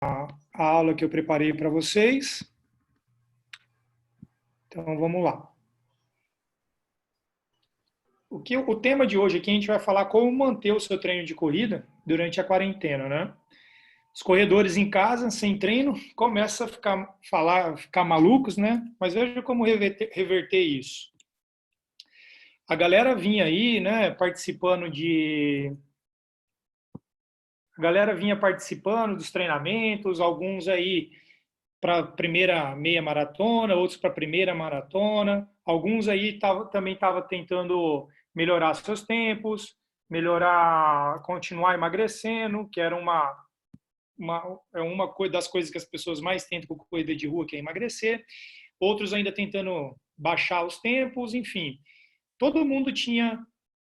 a aula que eu preparei para vocês. Então, vamos lá. O tema de hoje aqui, a gente vai falar como manter o seu treino de corrida durante a quarentena, né? Os corredores em casa, sem treino, começam a ficar malucos, né? Mas veja como reverter isso. A galera vinha aí, né, A galera vinha participando dos treinamentos, alguns aí para a primeira meia maratona, outros para a primeira maratona. Alguns aí também estavam tentando melhorar seus tempos, continuar emagrecendo, que era uma das coisas que as pessoas mais tentam com corrida de rua, que é emagrecer. Outros ainda tentando baixar os tempos, enfim. Todo mundo tinha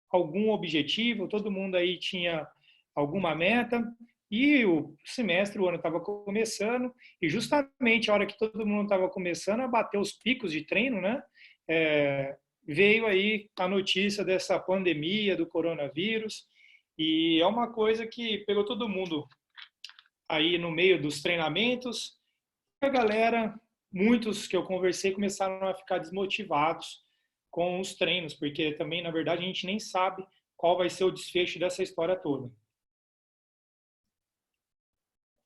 algum objetivo, todo mundo aí tinha alguma meta, e o ano estava começando, e justamente a hora que todo mundo estava começando a bater os picos de treino, né? Veio aí a notícia dessa pandemia do coronavírus, e é uma coisa que pegou todo mundo aí no meio dos treinamentos. A galera, muitos que eu conversei, começaram a ficar desmotivados com os treinos, porque também, na verdade, a gente nem sabe qual vai ser o desfecho dessa história toda.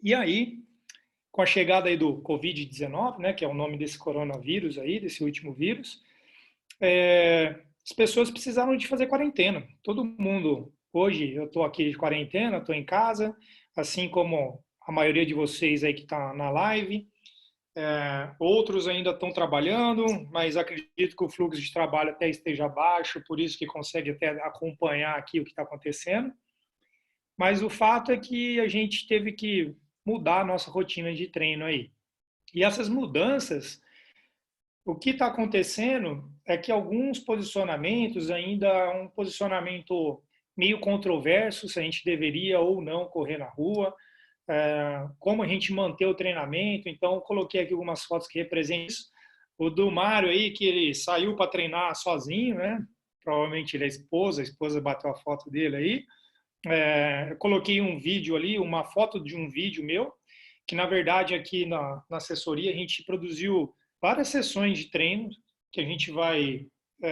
E aí, com a chegada aí do Covid-19, né, que é o nome desse coronavírus aí, desse último vírus, as pessoas precisaram de fazer quarentena. Todo mundo, hoje eu estou aqui de quarentena, estou em casa, assim como a maioria de vocês aí que está na live. Outros ainda estão trabalhando, mas acredito que o fluxo de trabalho até esteja baixo, por isso que consegue até acompanhar aqui o que está acontecendo. Mas o fato é que a gente teve que mudar a nossa rotina de treino aí. E essas mudanças, o que está acontecendo é que alguns posicionamentos, ainda um posicionamento meio controverso, se a gente deveria ou não correr na rua, como a gente manter o treinamento. Então, eu coloquei aqui algumas fotos que representam isso. O do Mário aí, que ele saiu para treinar sozinho, né? Provavelmente ele é a esposa bateu a foto dele aí. Eu coloquei um vídeo ali, uma foto de um vídeo meu, que na verdade aqui na assessoria a gente produziu várias sessões de treino que a gente vai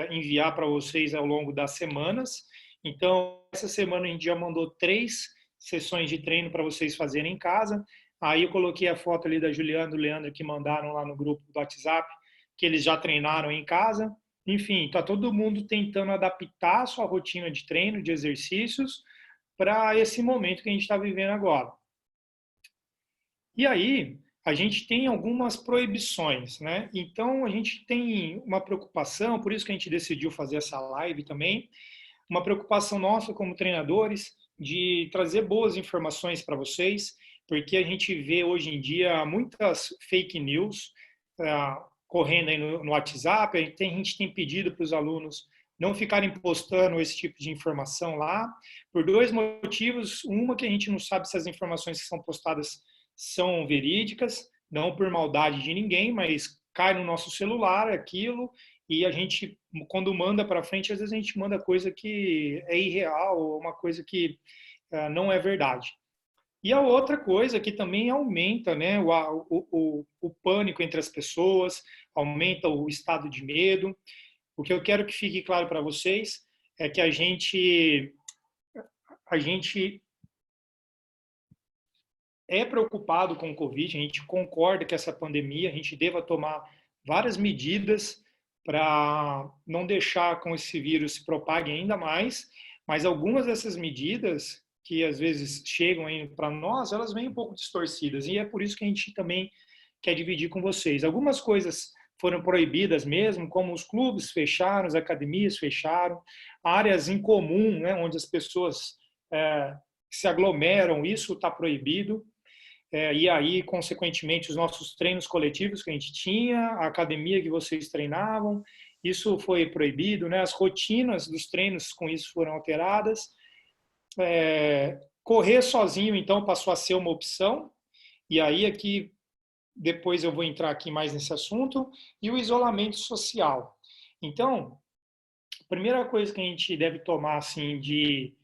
enviar para vocês ao longo das semanas. Então, essa semana a gente já mandou 3 sessões de treino para vocês fazerem em casa. Aí eu coloquei a foto ali da Juliana e do Leandro que mandaram lá no grupo do WhatsApp, que eles já treinaram em casa. Enfim, está todo mundo tentando adaptar a sua rotina de treino, de exercícios, para esse momento que a gente está vivendo agora. E aí, a gente tem algumas proibições, né? Então, a gente tem uma preocupação, por isso que a gente decidiu fazer essa live também, uma preocupação nossa como treinadores de trazer boas informações para vocês, porque a gente vê hoje em dia muitas fake news correndo aí no WhatsApp. A gente tem pedido para os alunos não ficarem postando esse tipo de informação lá, por 2 motivos. Uma, que a gente não sabe se as informações que são postadas são verídicas, não por maldade de ninguém, mas cai no nosso celular aquilo, e a gente, quando manda para frente, às vezes a gente manda coisa que é irreal, uma coisa que não é verdade. E a outra coisa que também aumenta, né, o pânico entre as pessoas, aumenta o estado de medo. O que eu quero que fique claro para vocês é que a gente é preocupado com o Covid, a gente concorda que essa pandemia, a gente deva tomar várias medidas para não deixar com esse vírus se propague ainda mais, mas algumas dessas medidas que às vezes chegam para nós, elas vêm um pouco distorcidas, e é por isso que a gente também quer dividir com vocês. Algumas coisas foram proibidas mesmo, como os clubes fecharam, as academias fecharam, áreas em comum, né, onde as pessoas se aglomeram, isso está proibido. E aí, consequentemente, os nossos treinos coletivos que a gente tinha, a academia que vocês treinavam, isso foi proibido, né? As rotinas dos treinos com isso foram alteradas. Correr sozinho, então, passou a ser uma opção, e aí aqui, depois eu vou entrar aqui mais nesse assunto, e o isolamento social. Então, a primeira coisa que a gente deve tomar, assim, de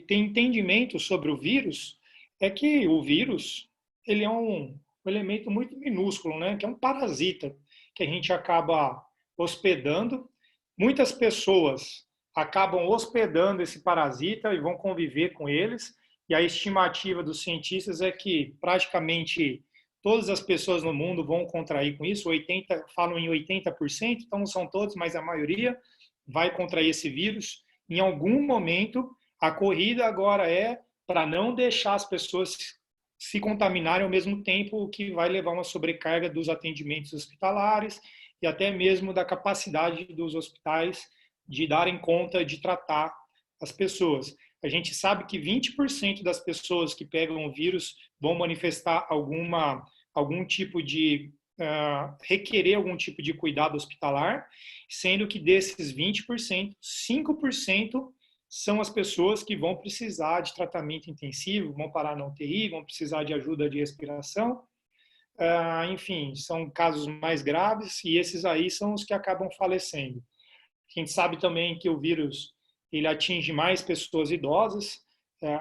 ter entendimento sobre o vírus é que o vírus, ele é um elemento muito minúsculo, né? Que é um parasita que a gente acaba hospedando. Muitas pessoas acabam hospedando esse parasita e vão conviver com eles. E a estimativa dos cientistas é que praticamente todas as pessoas no mundo vão contrair com isso. 80, falam em 80%, então não são todos, mas a maioria vai contrair esse vírus. Em algum momento, a corrida agora é para não deixar as pessoas se contaminarem ao mesmo tempo, o que vai levar uma sobrecarga dos atendimentos hospitalares e até mesmo da capacidade dos hospitais de darem conta de tratar as pessoas. A gente sabe que 20% das pessoas que pegam o vírus vão manifestar algum tipo de requerer algum tipo de cuidado hospitalar, sendo que desses 20%, 5% são as pessoas que vão precisar de tratamento intensivo, vão parar na UTI, vão precisar de ajuda de respiração. Enfim, são casos mais graves e esses aí são os que acabam falecendo. A gente sabe também que o vírus ele atinge mais pessoas idosas,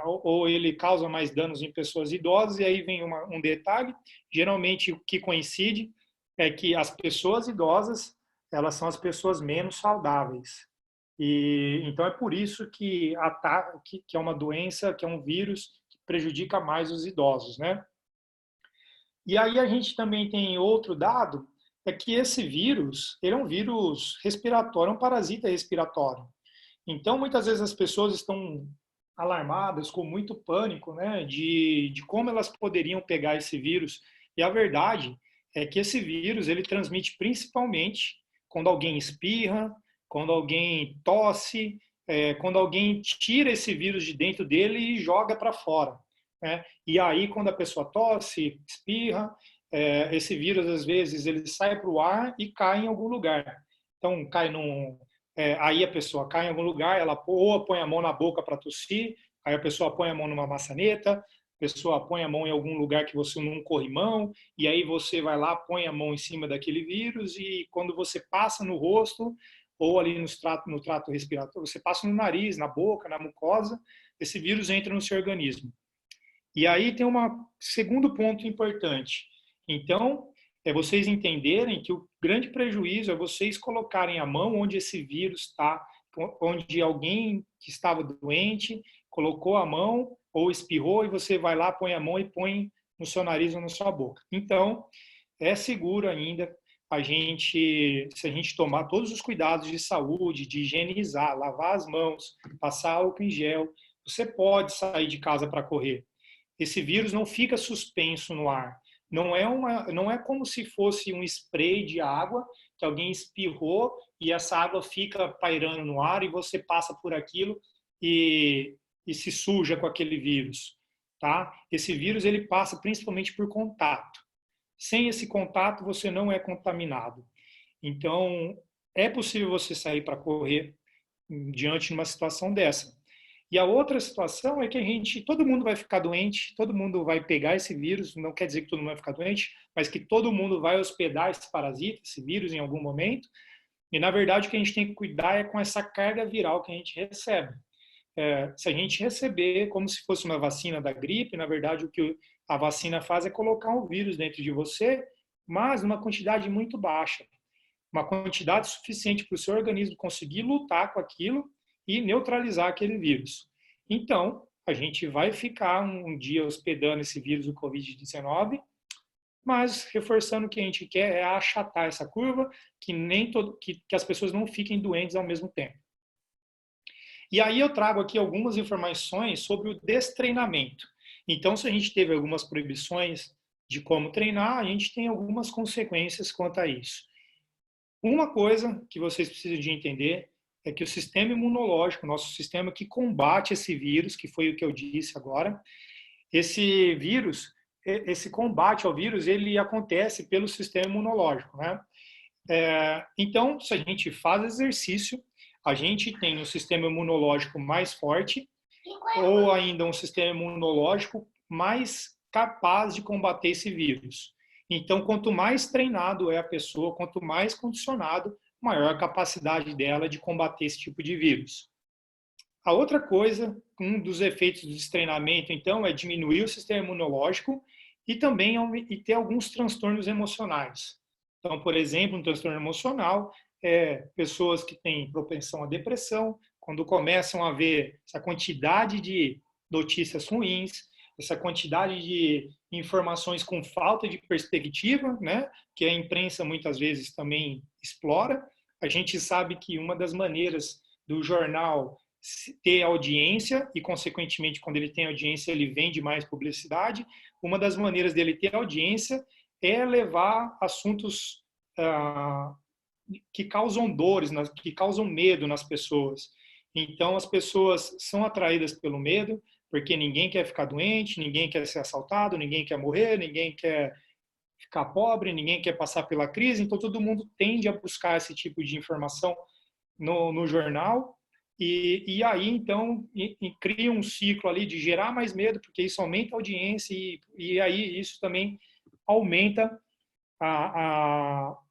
ou ele causa mais danos em pessoas idosas, e aí vem um detalhe, geralmente o que coincide é que as pessoas idosas, elas são as pessoas menos saudáveis. E então é por isso que é uma doença, que é um vírus que prejudica mais os idosos, né? E aí a gente também tem outro dado, é que esse vírus, ele é um vírus respiratório, é um parasita respiratório. Então, muitas vezes as pessoas estão alarmadas, com muito pânico, né, de como elas poderiam pegar esse vírus. E a verdade é que esse vírus, ele transmite principalmente quando alguém espirra, quando alguém tosse, quando alguém tira esse vírus de dentro dele e joga para fora, né? E aí, quando a pessoa tosse, espirra, esse vírus, às vezes, ele sai para o ar e cai em algum lugar. Então, aí a pessoa cai em algum lugar, ela ou põe a mão na boca para tossir, aí a pessoa põe a mão numa maçaneta, a pessoa põe a mão em algum lugar que você num corrimão, e aí você vai lá, põe a mão em cima daquele vírus, e quando você passa no rosto, ou ali no trato respiratório, você passa no nariz, na boca, na mucosa, esse vírus entra no seu organismo. E aí tem um segundo ponto importante. Então, é vocês entenderem que o grande prejuízo é vocês colocarem a mão onde esse vírus está, onde alguém que estava doente colocou a mão ou espirrou e você vai lá, põe a mão e põe no seu nariz ou na sua boca. Então, é seguro ainda se a gente tomar todos os cuidados de saúde, de higienizar, lavar as mãos, passar álcool em gel, você pode sair de casa para correr. Esse vírus não fica suspenso no ar. Não é como se fosse um spray de água que alguém espirrou e essa água fica pairando no ar e você passa por aquilo e se suja com aquele vírus, tá? Esse vírus ele passa principalmente por contato. Sem esse contato você não é contaminado. Então é possível você sair para correr diante de uma situação dessa. E a outra situação é que todo mundo vai ficar doente, todo mundo vai pegar esse vírus, não quer dizer que todo mundo vai ficar doente, mas que todo mundo vai hospedar esse parasita, esse vírus em algum momento. E na verdade o que a gente tem que cuidar é com essa carga viral que a gente recebe. Se a gente receber como se fosse uma vacina da gripe, na verdade o que a vacina faz é colocar um vírus dentro de você, mas numa quantidade muito baixa. Uma quantidade suficiente para o seu organismo conseguir lutar com aquilo e neutralizar aquele vírus. Então, a gente vai ficar um dia hospedando esse vírus do Covid-19, mas reforçando o que a gente quer é achatar essa curva, que as pessoas não fiquem doentes ao mesmo tempo. E aí eu trago aqui algumas informações sobre o destreinamento. Então, se a gente teve algumas proibições de como treinar, a gente tem algumas consequências quanto a isso. Uma coisa que vocês precisam de entender é que o sistema imunológico, nosso sistema que combate esse vírus, que foi o que eu disse agora, esse vírus, esse combate ao vírus, ele acontece pelo sistema imunológico, né? Então, se a gente faz exercício, a gente tem um sistema imunológico mais forte ou ainda um sistema imunológico mais capaz de combater esse vírus. Então, quanto mais treinado é a pessoa, quanto mais condicionado, maior a capacidade dela de combater esse tipo de vírus. A outra coisa, um dos efeitos desse treinamento, então, é diminuir o sistema imunológico e também ter alguns transtornos emocionais. Então, por exemplo, um transtorno emocional é pessoas que têm propensão à depressão, quando começam a ver essa quantidade de notícias ruins, essa quantidade de informações com falta de perspectiva, né, que a imprensa muitas vezes também explora. A gente sabe que uma das maneiras do jornal ter audiência e, consequentemente, quando ele tem audiência, ele vende mais publicidade. Uma das maneiras dele ter audiência é levar assuntos que causam dores, que causam medo nas pessoas. Então, as pessoas são atraídas pelo medo, porque ninguém quer ficar doente, ninguém quer ser assaltado, ninguém quer morrer, ninguém quer ficar pobre, ninguém quer passar pela crise. Então, todo mundo tende a buscar esse tipo de informação no jornal. E aí, então, cria um ciclo ali de gerar mais medo, porque isso aumenta a audiência e aí isso também aumenta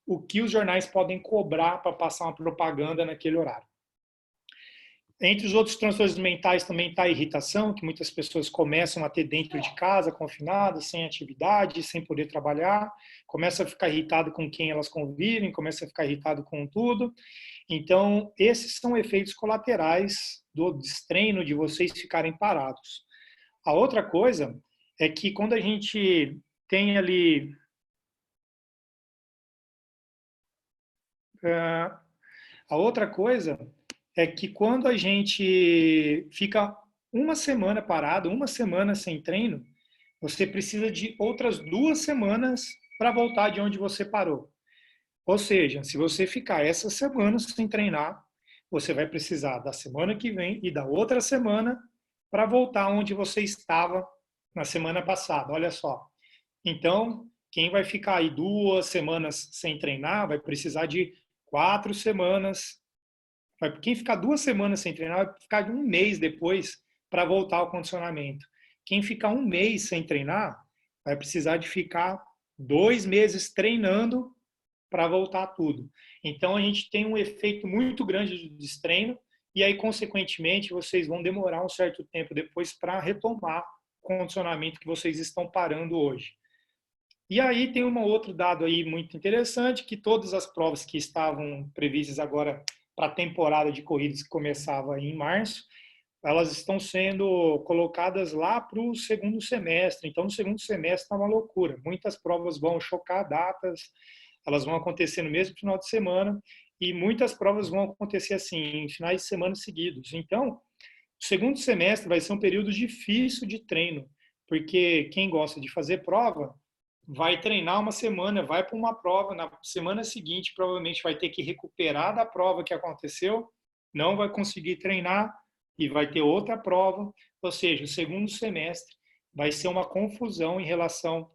o que os jornais podem cobrar para passar uma propaganda naquele horário. Entre os outros transtornos mentais também está a irritação, que muitas pessoas começam a ter dentro de casa, confinadas, sem atividade, sem poder trabalhar, começam a ficar irritado com quem elas convivem, começam a ficar irritado com tudo. Então, esses são efeitos colaterais do destreino, de vocês ficarem parados. A outra coisa é que quando a gente tem ali a outra coisa é que quando a gente fica uma semana parado, uma semana sem treino, você precisa de outras 2 semanas para voltar de onde você parou. Ou seja, se você ficar essa semana sem treinar, você vai precisar da semana que vem e da outra semana para voltar onde você estava na semana passada. Olha só. Então, quem vai ficar aí 2 semanas sem treinar vai precisar de 4 semanas. Quem ficar 2 semanas sem treinar vai ficar de um mês depois para voltar ao condicionamento. Quem ficar um mês sem treinar vai precisar de ficar 2 meses treinando para voltar tudo. Então, a gente tem um efeito muito grande de destreino e aí, consequentemente, vocês vão demorar um certo tempo depois para retomar o condicionamento que vocês estão parando hoje. E aí tem um outro dado aí muito interessante, que todas as provas que estavam previstas agora para a temporada de corridas que começava em março, elas estão sendo colocadas lá para o segundo semestre. Então, no segundo semestre está uma loucura. Muitas provas vão chocar datas, elas vão acontecer no mesmo final de semana, e muitas provas vão acontecer assim, em finais de semana seguidos. Então, o segundo semestre vai ser um período difícil de treino, porque quem gosta de fazer prova vai treinar uma semana, vai para uma prova, na semana seguinte provavelmente vai ter que recuperar da prova que aconteceu, não vai conseguir treinar e vai ter outra prova, ou seja, o segundo semestre vai ser uma confusão em relação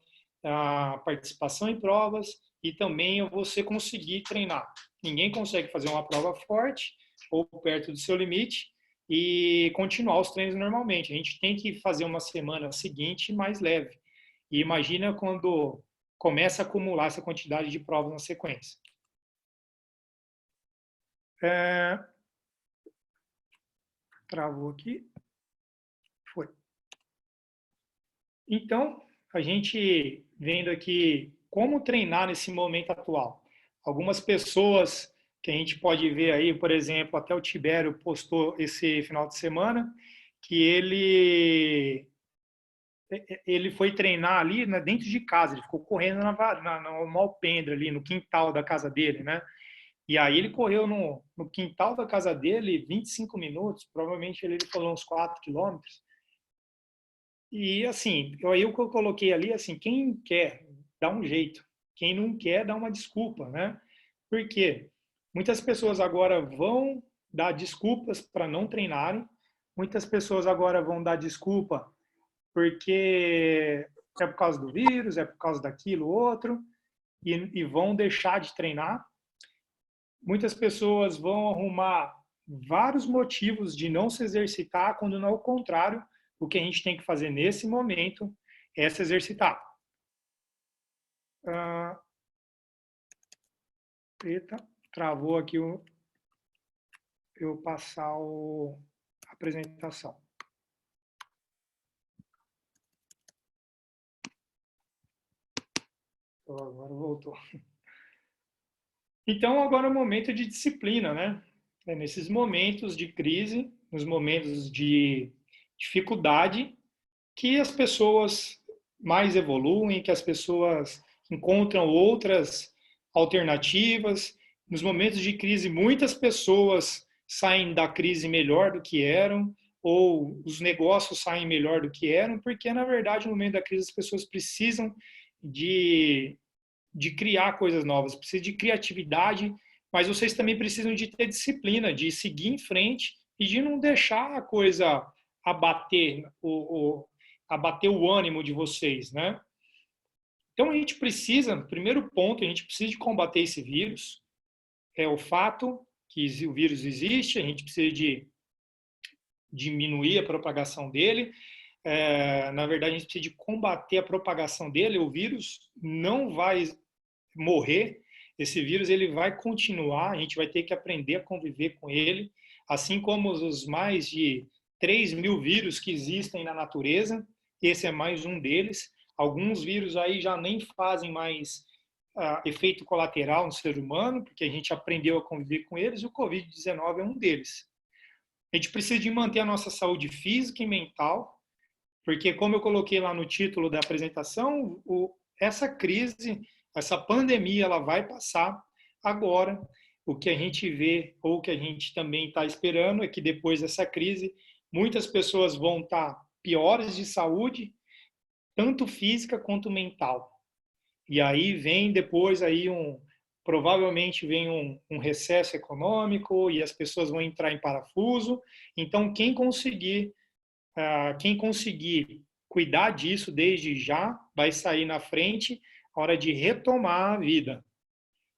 à participação em provas e também você conseguir treinar. Ninguém consegue fazer uma prova forte ou perto do seu limite e continuar os treinos normalmente. A gente tem que fazer uma semana seguinte mais leve. E imagina quando começa a acumular essa quantidade de provas na sequência. Travou aqui. Foi. Então, a gente vendo aqui como treinar nesse momento atual. Algumas pessoas que a gente pode ver aí, por exemplo, até o Tibério postou esse final de semana, que ele foi treinar ali, né, dentro de casa, ele ficou correndo no alpendre ali, no quintal da casa dele, né? E aí ele correu no quintal da casa dele 25 minutos, provavelmente ele falou uns 4 quilômetros. E assim, aí o que eu coloquei ali, assim, quem quer, dá um jeito. Quem não quer, dá uma desculpa, né? Por quê? Muitas pessoas agora vão dar desculpas para não treinarem, muitas pessoas agora vão dar desculpa porque é por causa do vírus, é por causa daquilo, outro, e vão deixar de treinar. Muitas pessoas vão arrumar vários motivos de não se exercitar, quando não é o contrário. O que a gente tem que fazer nesse momento é se exercitar. Eita, travou aqui eu passar a apresentação. Agora voltou. Então, agora é o momento de disciplina, né? É nesses momentos de crise, nos momentos de dificuldade, que as pessoas mais evoluem, que as pessoas encontram outras alternativas. Nos momentos de crise, muitas pessoas saem da crise melhor do que eram, ou os negócios saem melhor do que eram, porque, na verdade, no momento da crise, as pessoas precisam de criar coisas novas, precisam de criatividade, mas vocês também precisam de ter disciplina, de seguir em frente e de não deixar a coisa abater abater o ânimo de vocês, né? Então a gente precisa, primeiro ponto, a gente precisa de combater esse vírus, é o fato que o vírus existe, a gente precisa de diminuir a propagação dele. Na verdade, a gente precisa de combater a propagação dele. O vírus não vai morrer, esse vírus ele vai continuar, a gente vai ter que aprender a conviver com ele, assim como os mais de 3.000 vírus que existem na natureza, esse é mais um deles. Alguns vírus aí já nem fazem mais efeito colateral no ser humano, porque a gente aprendeu a conviver com eles, e o Covid-19 é um deles. A gente precisa de manter a nossa saúde física e mental, porque, como eu coloquei lá no título da apresentação, essa crise, essa pandemia, ela vai passar. Agora, o que a gente vê, ou o que a gente também está esperando, é que depois dessa crise, muitas pessoas vão estar piores de saúde, tanto física quanto mental. E aí vem depois aí provavelmente vem um recesso econômico e as pessoas vão entrar em parafuso. Então, quem conseguir cuidar disso desde já vai sair na frente, a hora de retomar a vida.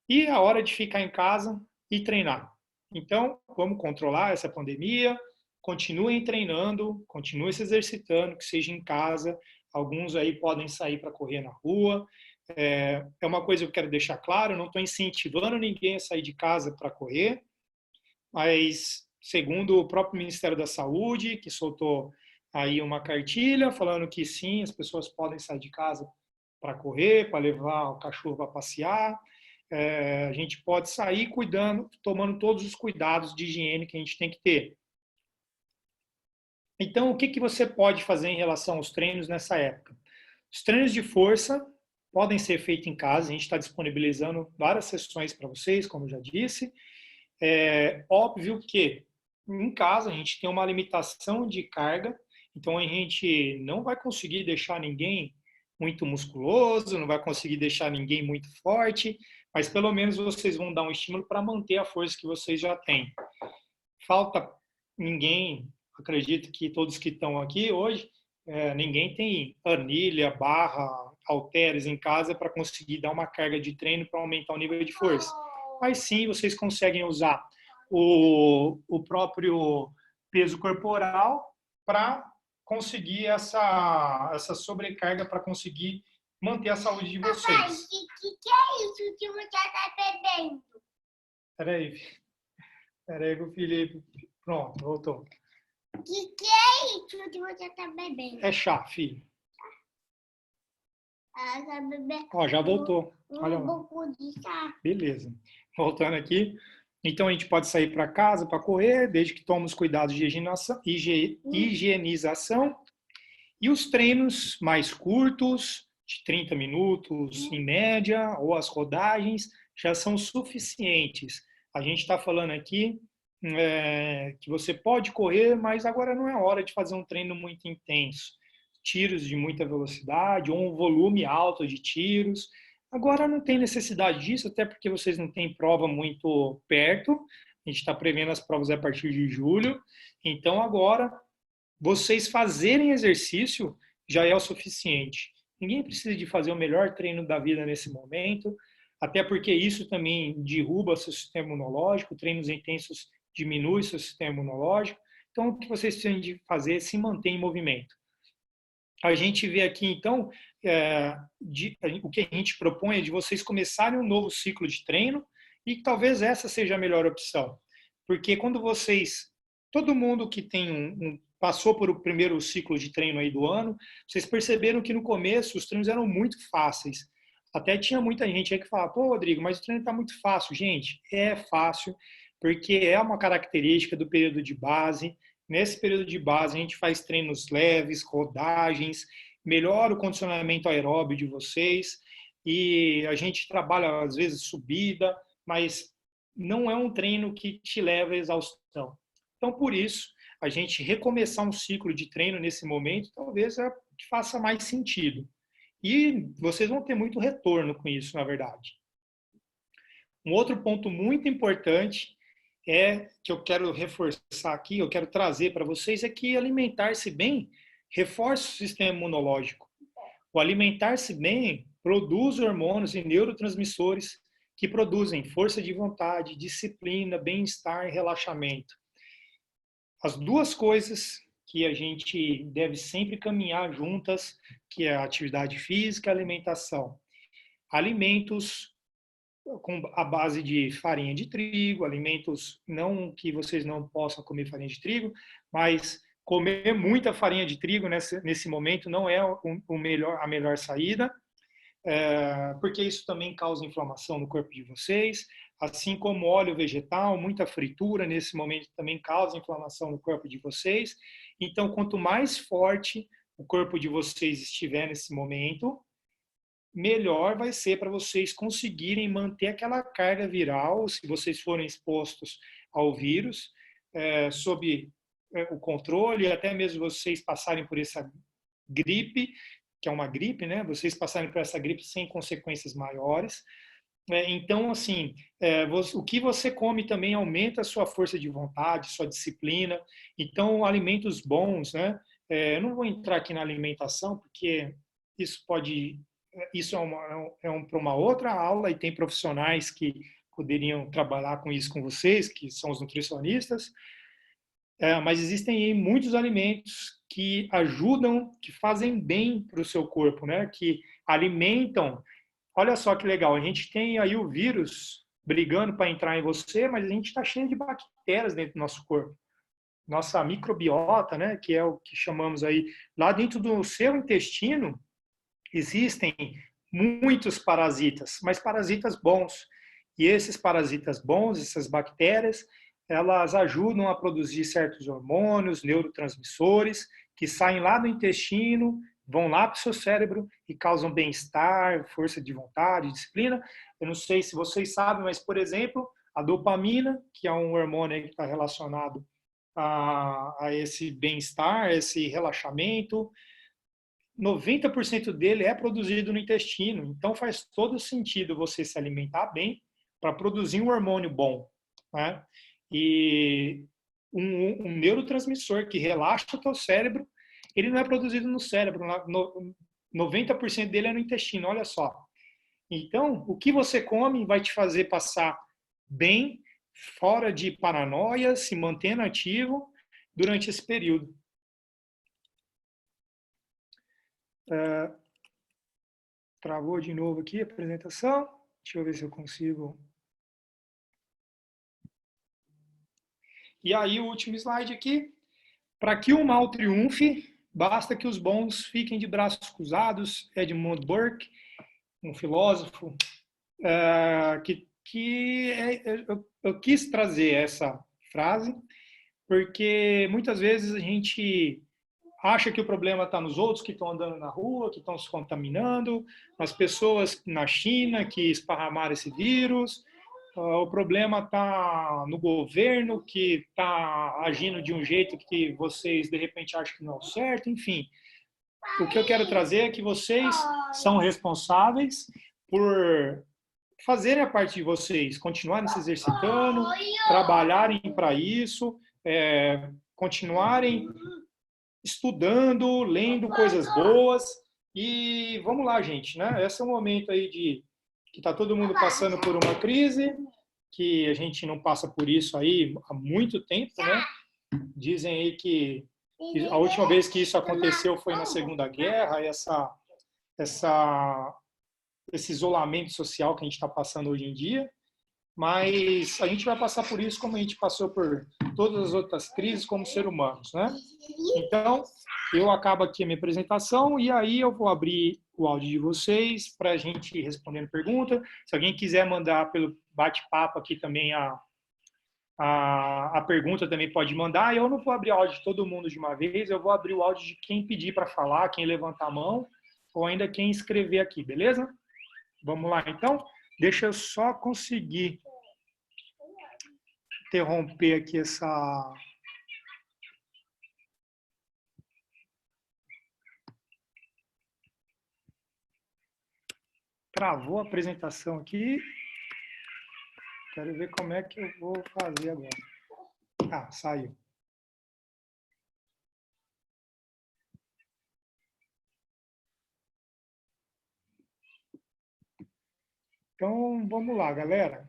E a hora de ficar em casa e treinar. Então, vamos controlar essa pandemia, continuem treinando, continuem se exercitando, que seja em casa. Alguns aí podem sair para correr na rua. É uma coisa que eu quero deixar claro, eu não estou incentivando ninguém a sair de casa para correr, mas segundo o próprio Ministério da Saúde, que soltou aí uma cartilha falando que sim, as pessoas podem sair de casa para correr, para levar o cachorro para passear, a gente pode sair cuidando, tomando todos os cuidados de higiene que a gente tem que ter. Então, o que você pode fazer em relação aos treinos nessa época? Os treinos de força podem ser feitos em casa, a gente está disponibilizando várias sessões para vocês, como eu já disse. É óbvio que em casa a gente tem uma limitação de carga, então a gente não vai conseguir deixar ninguém muito musculoso, não vai conseguir deixar ninguém muito forte, mas pelo menos vocês vão dar um estímulo para manter a força que vocês já têm. Falta ninguém, acredito que todos que estão aqui hoje, ninguém tem anilha, barra, halteres em casa para conseguir dar uma carga de treino para aumentar o nível de força. Mas sim, vocês conseguem usar o próprio peso corporal para conseguir essa sobrecarga, para conseguir manter a saúde de vocês. Papai, o que é isso que você está bebendo? Peraí, Felipe. Pronto, voltou. O que é isso que você está bebendo? É chá, filho. Tá bebendo. Ó, já voltou. Olha lá. pouco de chá. Beleza. Voltando aqui. Então, a gente pode sair para casa para correr, desde que tome os cuidados de higienização. E os treinos mais curtos, de 30 minutos em média, ou as rodagens, já são suficientes. A gente está falando aqui que você pode correr, mas agora não é hora de fazer um treino muito intenso. Tiros de muita velocidade, ou um volume alto de tiros. Agora não tem necessidade disso, até porque vocês não têm prova muito perto. A gente está prevendo as provas a partir de julho. Então agora, vocês fazerem exercício já é o suficiente. Ninguém precisa de fazer o melhor treino da vida nesse momento, até porque isso também derruba seu sistema imunológico, treinos intensos diminuem seu sistema imunológico. Então, o que vocês precisam de fazer é se manter em movimento. A gente vê aqui, então, o que a gente propõe é de vocês começarem um novo ciclo de treino e talvez essa seja a melhor opção. Porque quando vocês todo mundo que passou por o primeiro ciclo de treino aí do ano, vocês perceberam que no começo os treinos eram muito fáceis. Até tinha muita gente aí que falava, pô, Rodrigo, mas o treino está muito fácil. Gente, é fácil, porque é uma característica do período de base. Nesse período de base, a gente faz treinos leves, rodagens, melhora o condicionamento aeróbio de vocês, e a gente trabalha, às vezes, subida, mas não é um treino que te leva à exaustão. Então, por isso, a gente recomeçar um ciclo de treino nesse momento, talvez faça mais sentido. E vocês vão ter muito retorno com isso, na verdade. Um outro ponto muito importante que eu quero reforçar aqui, eu quero trazer para vocês, é que alimentar-se bem reforça o sistema imunológico. O alimentar-se bem produz hormônios e neurotransmissores que produzem força de vontade, disciplina, bem-estar e relaxamento. As duas coisas que a gente deve sempre caminhar juntas, que é a atividade física e a alimentação. Alimentos com a base de farinha de trigo, alimentos não que vocês não possam comer farinha de trigo, mas comer muita farinha de trigo nesse momento não é a melhor saída, porque isso também causa inflamação no corpo de vocês, assim como óleo vegetal, muita fritura nesse momento também causa inflamação no corpo de vocês. Então, quanto mais forte o corpo de vocês estiver nesse momento, melhor vai ser para vocês conseguirem manter aquela carga viral, se vocês forem expostos ao vírus, sob o controle, até mesmo vocês passarem por essa gripe, que é uma gripe, né? Vocês passarem por essa gripe sem consequências maiores. Então, assim, o que você come também aumenta a sua força de vontade, sua disciplina. Então, alimentos bons, né? Eu não vou entrar aqui na alimentação, porque isso para uma outra aula, e tem profissionais que poderiam trabalhar com isso com vocês, que são os nutricionistas, mas existem muitos alimentos que ajudam, que fazem bem para o seu corpo, né? Que alimentam. Olha só que legal, a gente tem aí o vírus brigando para entrar em você, mas a gente está cheio de bactérias dentro do nosso corpo. Nossa microbiota, né? Que é o que chamamos aí, lá dentro do seu intestino, existem muitos parasitas, mas parasitas bons. E esses parasitas bons, essas bactérias, elas ajudam a produzir certos hormônios, neurotransmissores, que saem lá do intestino, vão lá para o seu cérebro e causam bem-estar, força de vontade, disciplina. Eu não sei se vocês sabem, mas, por exemplo, a dopamina, que é um hormônio que está relacionado a esse bem-estar, a esse relaxamento, 90% dele é produzido no intestino. Então faz todo sentido você se alimentar bem para produzir um hormônio bom, né? E um neurotransmissor que relaxa o teu cérebro, ele não é produzido no cérebro, 90% dele é no intestino, olha só. Então, o que você come vai te fazer passar bem, fora de paranoia, se mantendo ativo durante esse período. Travou de novo aqui a apresentação. Deixa eu ver se eu consigo. E aí, o último slide aqui. Para que o mal triunfe, basta que os bons fiquem de braços cruzados. Edmund Burke, um filósofo, eu quis trazer essa frase, porque muitas vezes a gente acha que o problema está nos outros que estão andando na rua, que estão se contaminando, nas pessoas na China que esparramaram esse vírus, o problema está no governo que está agindo de um jeito que vocês de repente acham que não é certo, enfim. O que eu quero trazer é que vocês são responsáveis por fazerem a parte de vocês, continuarem se exercitando, trabalharem para isso, continuarem estudando, lendo coisas boas. E vamos lá, gente, né? Esse é um momento aí que está todo mundo passando por uma crise, que a gente não passa por isso aí há muito tempo, né? Dizem aí que a última vez que isso aconteceu foi na Segunda Guerra, esse isolamento social que a gente está passando hoje em dia. mas a gente vai passar por isso como a gente passou por todas as outras crises como ser humanos, né? Então, eu acabo aqui a minha apresentação e aí eu vou abrir o áudio de vocês para a gente ir respondendo pergunta. Se alguém quiser mandar pelo bate-papo aqui também a pergunta, também pode mandar. Eu não vou abrir o áudio de todo mundo de uma vez, eu vou abrir o áudio de quem pedir para falar, quem levantar a mão, ou ainda quem escrever aqui, beleza? Vamos lá, então? Deixa eu só conseguir interromper aqui essa... Travou a apresentação aqui. Quero ver como é que eu vou fazer agora. Ah, saiu. Então, vamos lá, galera.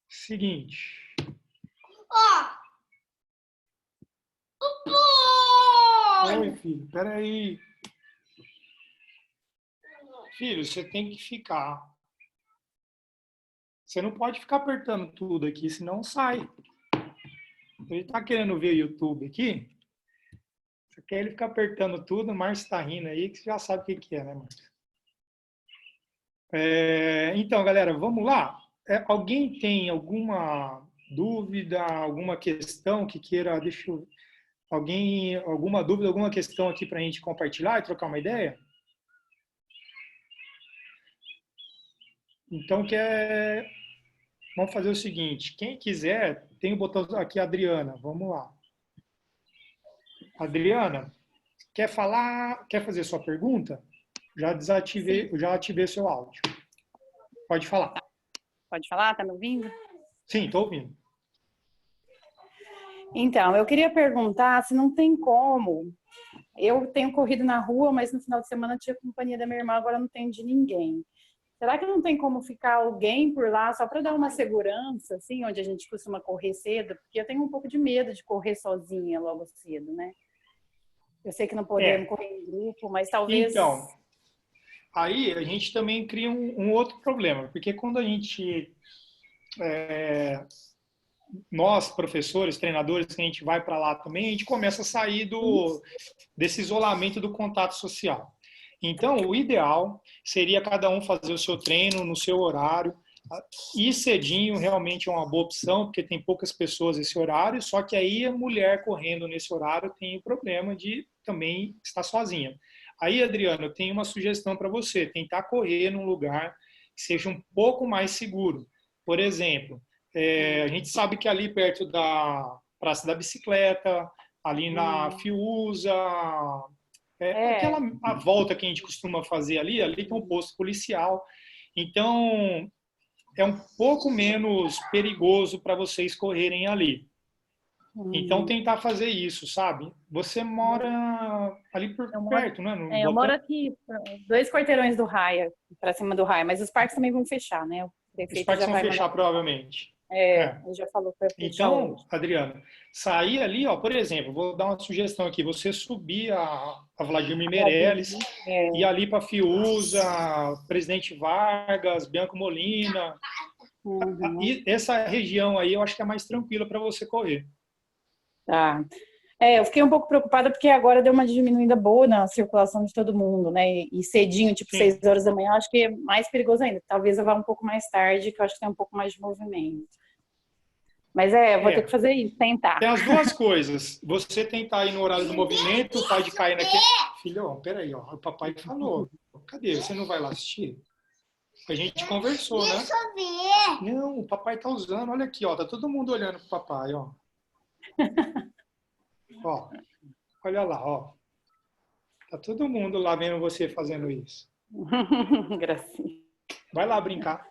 Seguinte. Oi, filho. Peraí. Filho, você tem que ficar. Você não pode ficar apertando tudo aqui, senão sai. Ele tá querendo ver o YouTube aqui. Você quer ele ficar apertando tudo, o Márcio tá rindo aí, que você já sabe o que é, né, Márcio? Então, galera, vamos lá. Alguém tem alguma dúvida, alguma questão que queira... Alguma dúvida, alguma questão aqui para a gente compartilhar e trocar uma ideia? Então, vamos fazer o seguinte. Quem quiser, tem o botão aqui, Adriana. Vamos lá. Adriana, quer falar? Quer fazer sua pergunta? Já ativei seu áudio. Pode falar. Pode falar? Tá me ouvindo? Sim, estou ouvindo. Então, eu queria perguntar se não tem como. Eu tenho corrido na rua, mas no final de semana tinha companhia da minha irmã, agora não tenho de ninguém. Será que não tem como ficar alguém por lá só para dar uma segurança, assim, onde a gente costuma correr cedo? Porque eu tenho um pouco de medo de correr sozinha logo cedo, né? Eu sei que não podemos correr em grupo, mas talvez... Então, aí a gente também cria um outro problema, porque quando a gente... nós, professores, treinadores, que a gente vai para lá também, a gente começa a sair desse isolamento do contato social. Então, o ideal seria cada um fazer o seu treino no seu horário. Ir cedinho realmente é uma boa opção, porque tem poucas pessoas nesse horário, só que aí a mulher correndo nesse horário tem o problema de também estar sozinha. Aí, Adriano, eu tenho uma sugestão para você, tentar correr num lugar que seja um pouco mais seguro. Por exemplo, a gente sabe que ali perto da Praça da Bicicleta, ali na Fiuza, aquela a volta que a gente costuma fazer ali tem um posto policial. Então, é um pouco menos perigoso para vocês correrem ali. Então, tentar fazer isso, sabe? Você mora ali por perto, né? Eu moro aqui, 2 quarteirões do Raia, para cima do Raia, mas os parques também vão fechar, né? Os parques vão fechar, provavelmente. Ele já falou para fechar. Então, Adriana, sair ali, ó, por exemplo, vou dar uma sugestão aqui, você subir a Vladimir Meirelles, ir ali para Fiuza, Presidente Vargas, Bianco Molina, e essa região aí eu acho que é mais tranquila para você correr. Tá. Eu fiquei um pouco preocupada porque agora deu uma diminuída boa na circulação de todo mundo, né? E cedinho, tipo 6 horas da manhã, eu acho que é mais perigoso ainda. Talvez eu vá um pouco mais tarde, que eu acho que tem um pouco mais de movimento. Mas eu vou ter que fazer isso, tentar. Tem as duas coisas. Você tentar ir no horário do movimento, pode cair naquele... Filhão, peraí, ó, o papai falou. Cadê? Você não vai lá assistir? A gente conversou, né? Deixa eu ver. Não, o papai tá usando. Olha aqui, ó, tá todo mundo olhando pro papai, ó. Ó, olha lá, ó. Tá todo mundo lá vendo você fazendo isso. Gracinha. Vai lá brincar.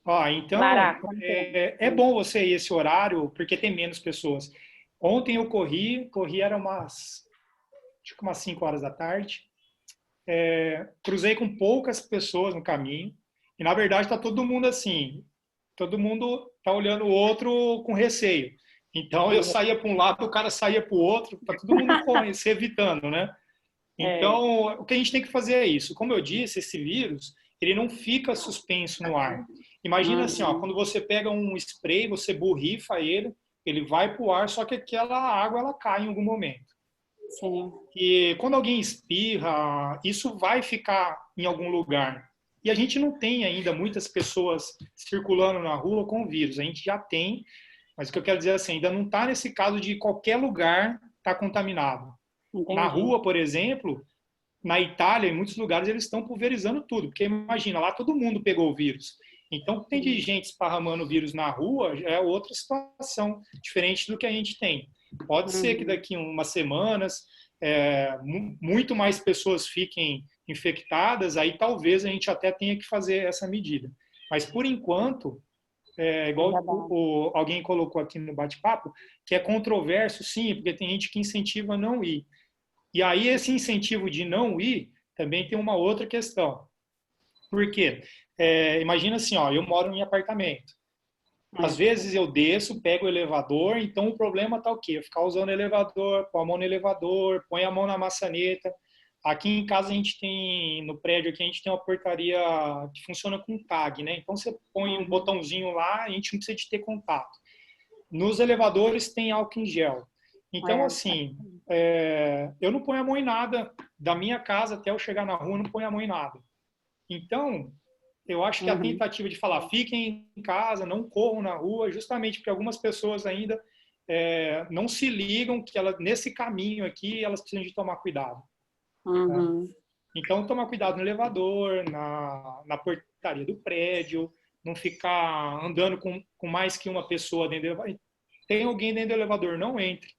Ó, então, é bom você ir esse horário, porque tem menos pessoas. Ontem eu corri era umas 5 horas da tarde. Cruzei com poucas pessoas no caminho. E, na verdade, tá todo mundo assim. Todo mundo tá olhando o outro com receio. Então, eu saía para um lado, o cara saía para o outro, para todo mundo se evitando, né? Então, o que a gente tem que fazer é isso. Como eu disse, esse vírus, ele não fica suspenso no ar. Imagina assim, ó, quando você pega um spray, você borrifa ele vai para o ar, só que aquela água ela cai em algum momento. Sim. E quando alguém espirra, isso vai ficar em algum lugar. E a gente não tem ainda muitas pessoas circulando na rua com o vírus. A gente já tem, mas o que eu quero dizer é assim, ainda não está nesse caso de qualquer lugar estar contaminado. Entendi. Na rua, por exemplo, na Itália, em muitos lugares, eles estão pulverizando tudo, porque imagina, lá todo mundo pegou o vírus. Então, tem de gente esparramando o vírus na rua, já é outra situação, diferente do que a gente tem. Pode ser que daqui a umas semanas, muito mais pessoas fiquem infectadas, aí talvez a gente até tenha que fazer essa medida. Mas, por enquanto, igual alguém colocou aqui no bate-papo, que é controverso, sim, porque tem gente que incentiva a não ir. E aí esse incentivo de não ir também tem uma outra questão. Por quê? Imagina assim, ó, eu moro em apartamento. Às vezes eu desço, pego o elevador, então o problema está o quê? Eu ficar usando o elevador, pôr a mão no elevador, põe a mão na maçaneta. Aqui em casa a gente tem, no prédio aqui, a gente tem uma portaria que funciona com tag, né? Então você põe um botãozinho lá, a gente não precisa de ter contato. Nos elevadores tem álcool em gel. Então, assim, eu não ponho a mão em nada. Da minha casa até eu chegar na rua, eu não ponho a mão em nada. Então, eu acho que a tentativa de falar fiquem em casa, não corram na rua, justamente porque algumas pessoas ainda não se ligam que nesse caminho aqui elas precisam de tomar cuidado. Né? Então, tomar cuidado no elevador, na portaria do prédio, não ficar andando com mais que uma pessoa dentro do elevador. Tem alguém dentro do elevador, não entre.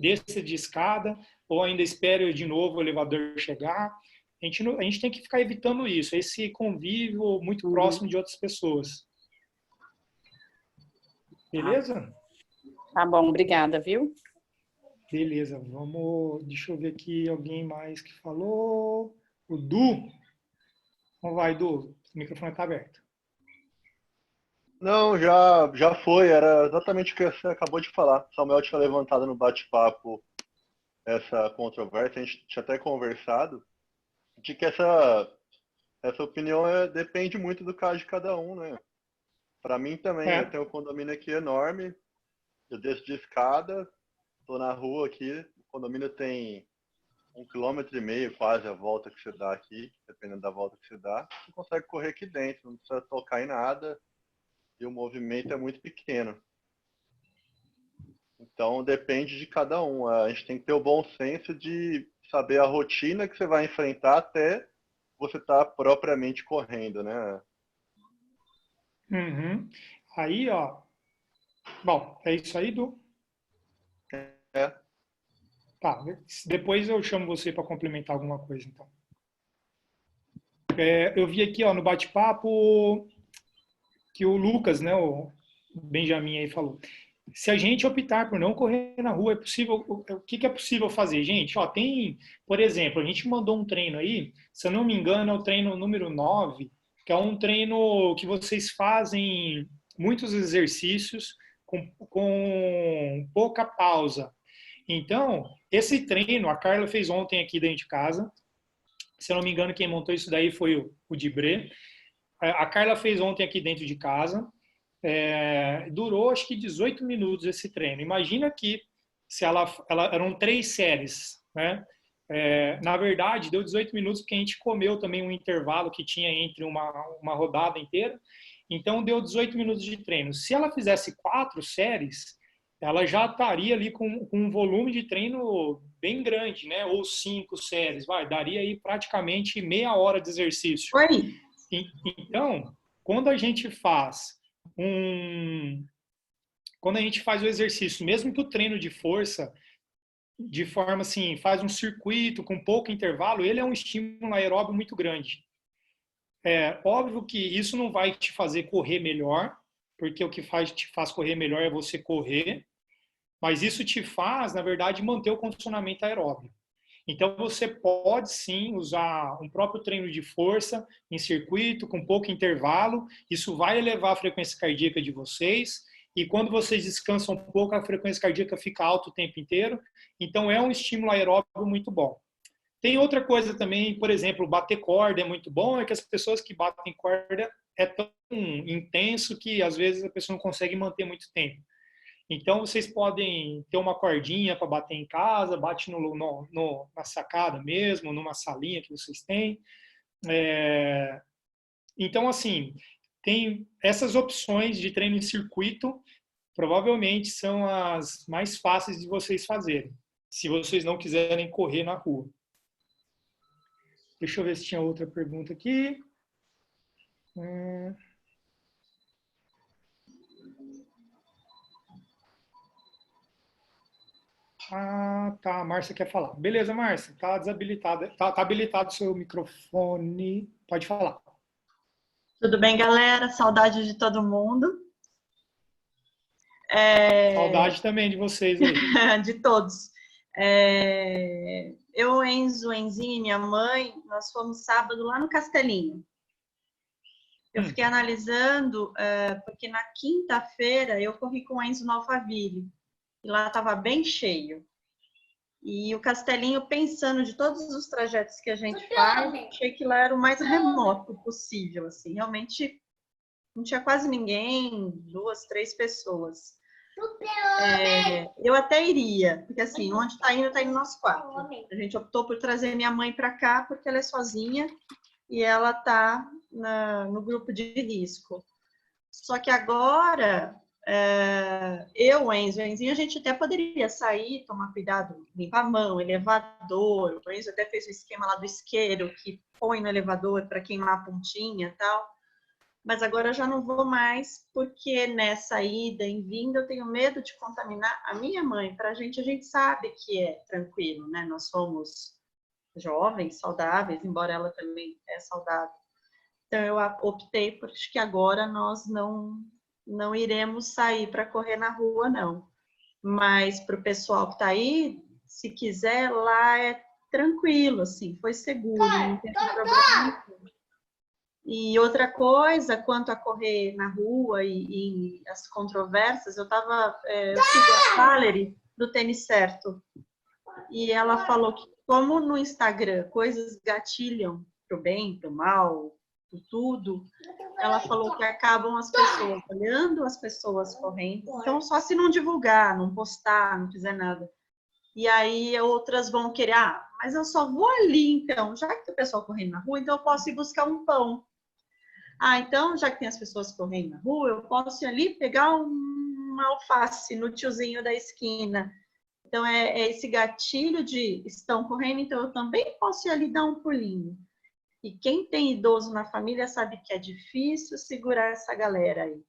Desça de escada, ou ainda espere de novo o elevador chegar. A gente tem que ficar evitando isso, esse convívio muito próximo de outras pessoas. Beleza? Tá bom, obrigada, viu? Beleza, deixa eu ver aqui alguém mais que falou. O Du. Então vai, Du, o microfone está aberto. Não, já foi, era exatamente o que você acabou de falar. Samuel tinha levantado no bate-papo essa controvérsia, a gente tinha até conversado, de que essa opinião depende muito do caso de cada um, né? Para mim também, eu tenho um condomínio aqui enorme, eu desço de escada, tô na rua aqui, o condomínio tem 1,5 km quase a volta que você dá aqui, dependendo da volta que você dá, você consegue correr aqui dentro, não precisa tocar em nada, e o movimento é muito pequeno. Então depende de cada um. A gente tem que ter o bom senso de saber a rotina que você vai enfrentar até você estar propriamente correndo, né? Aí, ó. Bom, é isso aí, Du? Tá, depois eu chamo você para complementar alguma coisa, então. Eu vi aqui, ó, no bate-papo que o Lucas, né, o Benjamin aí falou. Se a gente optar por não correr na rua, é possível. O que é possível fazer, gente? Ó, tem, por exemplo, a gente mandou um treino aí, se eu não me engano, é o treino número 9, que é um treino que vocês fazem muitos exercícios com pouca pausa. Então, esse treino, a Carla fez ontem aqui dentro de casa. Se eu não me engano, quem montou isso daí foi o Dibré. A Carla fez ontem aqui dentro de casa. Durou acho que 18 minutos esse treino. Imagina que se eram 3 séries, né? Na verdade, deu 18 minutos porque a gente comeu também um intervalo que tinha entre uma rodada inteira. Então, deu 18 minutos de treino. Se ela fizesse 4 séries, ela já estaria ali com um volume de treino bem grande, né? Ou 5 séries, daria aí praticamente meia hora de exercício. Oi. Então, quando a gente faz o exercício, mesmo que o treino de força, de forma assim, faz um circuito com pouco intervalo, ele é um estímulo aeróbio muito grande. É óbvio que isso não vai te fazer correr melhor, porque o que te faz correr melhor é você correr, mas isso te faz, na verdade, manter o condicionamento aeróbio. Então, você pode sim usar um próprio treino de força em circuito, com pouco intervalo. Isso vai elevar a frequência cardíaca de vocês. E quando vocês descansam um pouco, a frequência cardíaca fica alta o tempo inteiro. Então, é um estímulo aeróbico muito bom. Tem outra coisa também, por exemplo, bater corda é muito bom, é que as pessoas que batem corda é tão intenso que às vezes a pessoa não consegue manter muito tempo. Então, vocês podem ter uma cordinha para bater em casa, bate na sacada mesmo, numa salinha que vocês têm. Então, assim, tem essas opções de treino em circuito, provavelmente são as mais fáceis de vocês fazerem, se vocês não quiserem correr na rua. Deixa eu ver se tinha outra pergunta aqui. Tá, a Márcia quer falar. Beleza, Márcia, tá desabilitada. Tá habilitado o seu microfone. Pode falar. Tudo bem, galera? Saudade de todo mundo. Saudade também de vocês aí. De todos. Eu, Enzo, Enzinho e minha mãe, nós fomos sábado lá no Castelinho. Eu fiquei analisando, porque na quinta-feira eu corri com o Enzo no Alphaville. E lá estava bem cheio. E o Castelinho, pensando de todos os trajetos que a gente faz, achei que lá era o mais remoto possível, assim. Realmente não tinha quase ninguém, 2, 3 pessoas. Eu até iria, porque assim, onde está indo nós 4. A gente optou por trazer minha mãe para cá, porque ela é sozinha e ela está no grupo de risco. Só que agora... eu, Enzo, a gente até poderia sair, tomar cuidado, limpar a mão, elevador. O Enzo até fez o esquema lá do isqueiro, que põe no elevador para queimar a pontinha e tal. Mas agora eu já não vou mais, porque nessa ida e vinda eu tenho medo de contaminar a minha mãe. Para a gente sabe que é tranquilo, né? Nós somos jovens, saudáveis, embora ela também é saudável. Então eu optei por que agora nós não iremos sair para correr na rua, não. Mas para o pessoal que está aí, se quiser, lá é tranquilo, assim, foi seguro, não tem problema nenhum. E outra coisa, quanto a correr na rua e as controvérsias, eu sigo a Valerie do Tênis Certo, e ela falou que, como no Instagram coisas gatilham pro bem, pro mal, por tudo, ela falou que acabam as pessoas olhando as pessoas correndo, então só se não divulgar, não postar, não fizer nada. E aí outras vão querer, mas eu só vou ali então, já que tem o pessoal correndo na rua, então eu posso ir buscar um pão. Então, já que tem as pessoas correndo na rua, eu posso ir ali pegar uma alface no tiozinho da esquina. Então, é esse gatilho de estão correndo, então eu também posso ir ali dar um pulinho. E quem tem idoso na família sabe que é difícil segurar essa galera aí.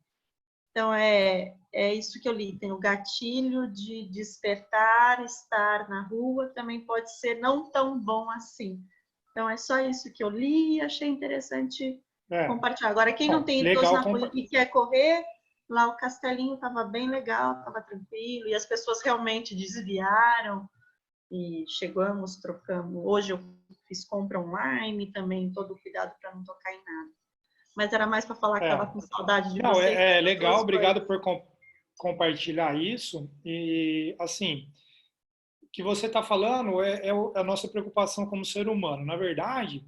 Então, é isso que eu li. Tem o gatilho de despertar, estar na rua, também pode ser não tão bom assim. Então, é só isso que eu li e achei interessante compartilhar. Agora, quem não tem idoso na rua e quer correr, lá o Castelinho estava bem legal, estava tranquilo, e as pessoas realmente desviaram, e chegamos, trocamos. Hoje eu fiz compra online também, todo cuidado para não tocar em nada. Mas era mais para falar que estava com saudade de vocês. É legal, obrigado por compartilhar isso. E, assim, o que você está falando é a nossa preocupação como ser humano. Na verdade,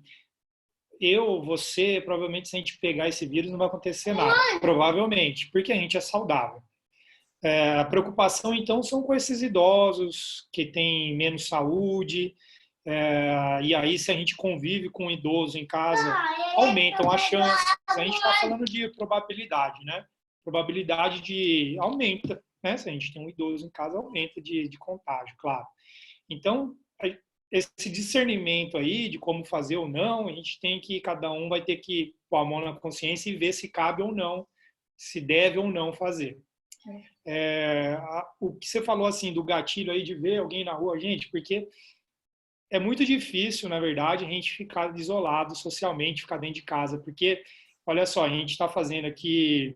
você, provavelmente, se a gente pegar esse vírus, não vai acontecer nada. Provavelmente, porque a gente é saudável. A preocupação, então, são com esses idosos que têm menos saúde. E aí, se a gente convive com um idoso em casa, aumentam as chances. A gente está falando de probabilidade, né? Probabilidade aumenta, né? Se a gente tem um idoso em casa, aumenta de contágio, claro. Então, esse discernimento aí de como fazer ou não, a gente tem que, cada um vai ter que pôr a mão na consciência e ver se cabe ou não, se deve ou não fazer. O que você falou assim do gatilho aí de ver alguém na rua, gente, porque é muito difícil, na verdade, a gente ficar isolado socialmente, ficar dentro de casa, porque, olha só, a gente está fazendo aqui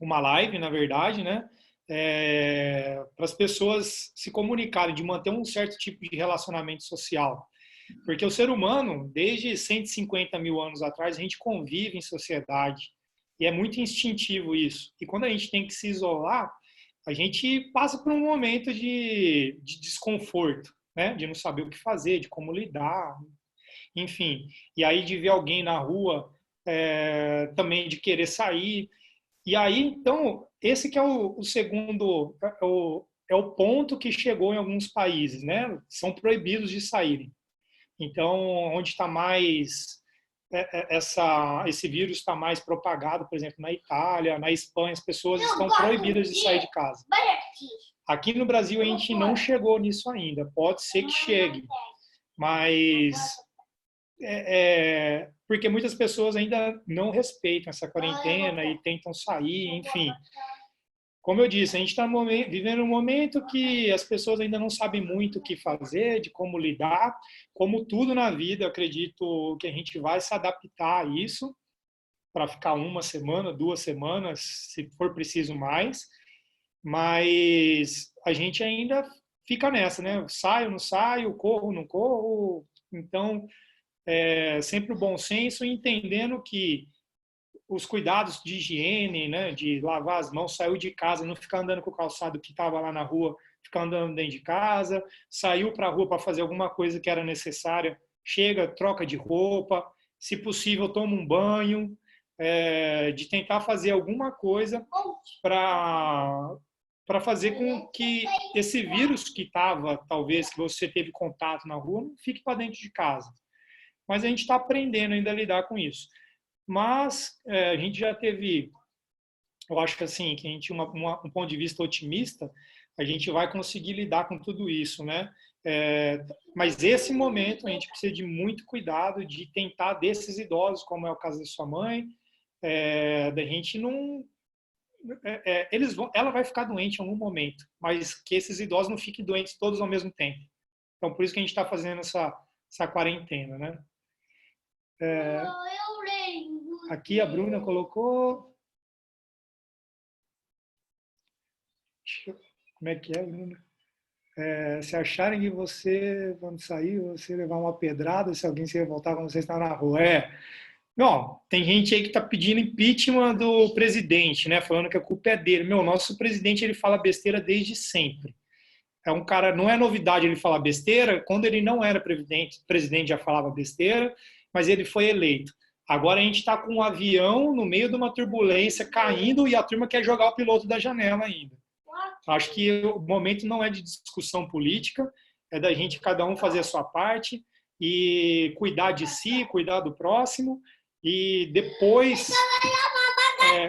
uma live, na verdade, né? Para as pessoas se comunicarem, de manter um certo tipo de relacionamento social. Porque o ser humano, desde 150 mil anos atrás, a gente convive em sociedade. E é muito instintivo isso. E quando a gente tem que se isolar, a gente passa por um momento de desconforto. né? De não saber o que fazer, de como lidar, enfim. E aí de ver alguém na rua também de querer sair. E aí, então, esse que é o segundo, é o ponto que chegou em alguns países, né? São proibidos de saírem. Então, onde está mais esse vírus está mais propagado, por exemplo, na Itália, na Espanha, as pessoas estão proibidas de sair de casa. Aqui no Brasil a gente não chegou nisso ainda. Pode ser que chegue, mas porque muitas pessoas ainda não respeitam essa quarentena e tentam sair, enfim. Como eu disse, a gente está vivendo um momento que as pessoas ainda não sabem muito o que fazer, de como lidar. Como tudo na vida, eu acredito que a gente vai se adaptar a isso para ficar 1 semana, 2 semanas, se for preciso mais. Mas a gente ainda fica nessa, né? Saio, não saio, corro, não corro. Então, sempre o bom senso, entendendo que os cuidados de higiene, né, de lavar as mãos, saiu de casa, não ficar andando com o calçado que estava lá na rua, ficar andando dentro de casa, saiu para a rua para fazer alguma coisa que era necessária, chega, troca de roupa, se possível toma um banho, de tentar fazer alguma coisa para fazer com que esse vírus que estava, talvez, que você teve contato na rua, não fique para dentro de casa. Mas a gente está aprendendo ainda a lidar com isso. Mas a gente já teve, eu acho que assim, que a gente um ponto de vista otimista, a gente vai conseguir lidar com tudo isso, né? Mas esse momento a gente precisa de muito cuidado de tentar desses idosos, como é o caso da sua mãe, da gente não, ela vai ficar doente em algum momento, mas que esses idosos não fiquem doentes todos ao mesmo tempo. Então por isso que a gente está fazendo essa quarentena, né? Aqui a Bruna colocou. Como é que é, Bruna? Se acharem que você, quando sair, você levar uma pedrada, se alguém se revoltar quando você está na rua. Não, tem gente aí que está pedindo impeachment do presidente, né? Falando que a culpa é dele. Nosso presidente, ele fala besteira desde sempre. É um cara, não é novidade ele falar besteira. Quando ele não era presidente já falava besteira, mas ele foi eleito. Agora a gente está com um avião no meio de uma turbulência caindo e a turma quer jogar o piloto da janela ainda. Acho que o momento não é de discussão política, é da gente cada um fazer a sua parte e cuidar de si, cuidar do próximo. E depois,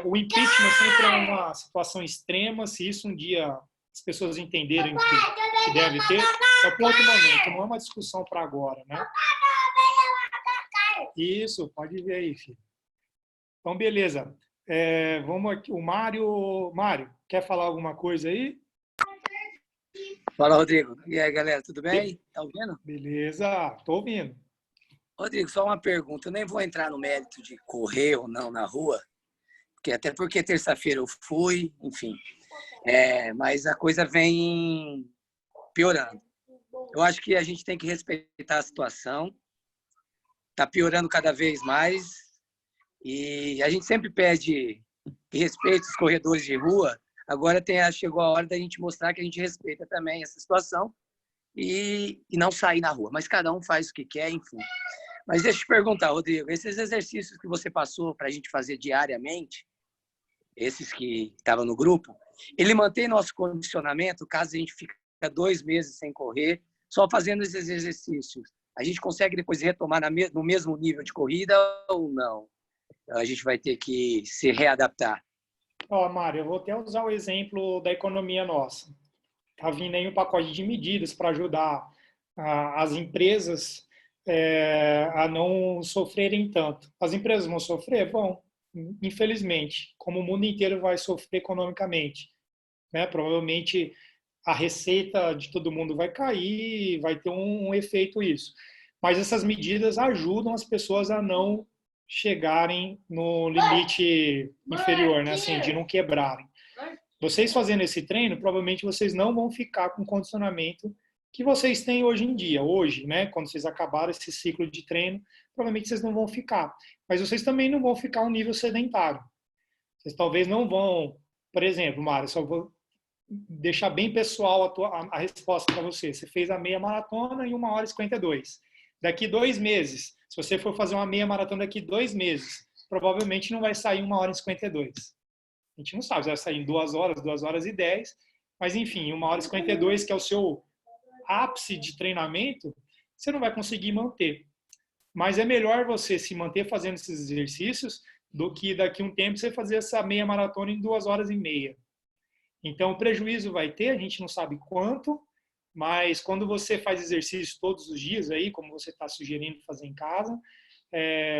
o impeachment sempre é uma situação extrema. Se isso um dia as pessoas entenderem que deve ter, é para outro momento, não é uma discussão para agora, né? Isso, pode ver aí, filho. Então, beleza. Vamos aqui. O Mário. Mário, quer falar alguma coisa aí? Fala, Rodrigo. E aí, galera, tudo bem? Tá ouvindo? Beleza, tô ouvindo. Rodrigo, só uma pergunta. Eu nem vou entrar no mérito de correr ou não na rua, até porque terça-feira eu fui, enfim. Mas a coisa vem piorando. Eu acho que a gente tem que respeitar a situação. Está piorando cada vez mais e a gente sempre pede respeito aos corredores de rua. Agora chegou a hora da gente mostrar que a gente respeita também essa situação e não sair na rua. Mas cada um faz o que quer, enfim. Mas deixa eu te perguntar, Rodrigo, esses exercícios que você passou para a gente fazer diariamente, esses que estavam no grupo, ele mantém nosso condicionamento caso a gente fique 2 meses sem correr, só fazendo esses exercícios. A gente consegue depois retomar no mesmo nível de corrida ou não? A gente vai ter que se readaptar. Mário, eu vou até usar o exemplo da economia nossa. Está vindo aí um pacote de medidas para ajudar as empresas a não sofrerem tanto. As empresas vão sofrer? Vão, infelizmente, como o mundo inteiro vai sofrer economicamente, né? Provavelmente a receita de todo mundo vai cair, vai ter um efeito isso. Mas essas medidas ajudam as pessoas a não chegarem no limite inferior, né? Assim, de não quebrarem. Vocês fazendo esse treino, provavelmente vocês não vão ficar com o condicionamento que vocês têm hoje em dia. Hoje, né? Quando vocês acabaram esse ciclo de treino, provavelmente vocês não vão ficar. Mas vocês também não vão ficar um nível sedentário. Vocês talvez não vão, por exemplo, Mário, deixar bem pessoal a resposta para você. Você fez a meia maratona em 1h52. Daqui 2 meses, se você for fazer uma meia maratona daqui 2 meses, provavelmente não vai sair 1h52. A gente não sabe se vai sair em 2 horas, 2h10, mas enfim, 1h52, que é o seu ápice de treinamento, você não vai conseguir manter. Mas é melhor você se manter fazendo esses exercícios do que daqui a um tempo você fazer essa meia maratona em 2h30. Então, o prejuízo vai ter, a gente não sabe quanto, mas quando você faz exercício todos os dias, aí, como você está sugerindo fazer em casa,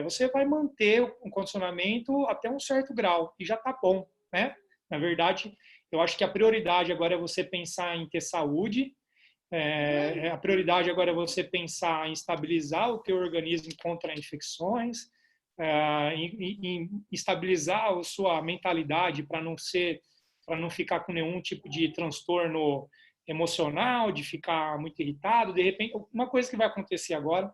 você vai manter um condicionamento até um certo grau, e já está bom, né? Na verdade, eu acho que a prioridade agora é você pensar em ter saúde, a prioridade agora é você pensar em estabilizar o teu organismo contra infecções, em estabilizar a sua mentalidade para não ficar com nenhum tipo de transtorno emocional, de ficar muito irritado. De repente, uma coisa que vai acontecer agora,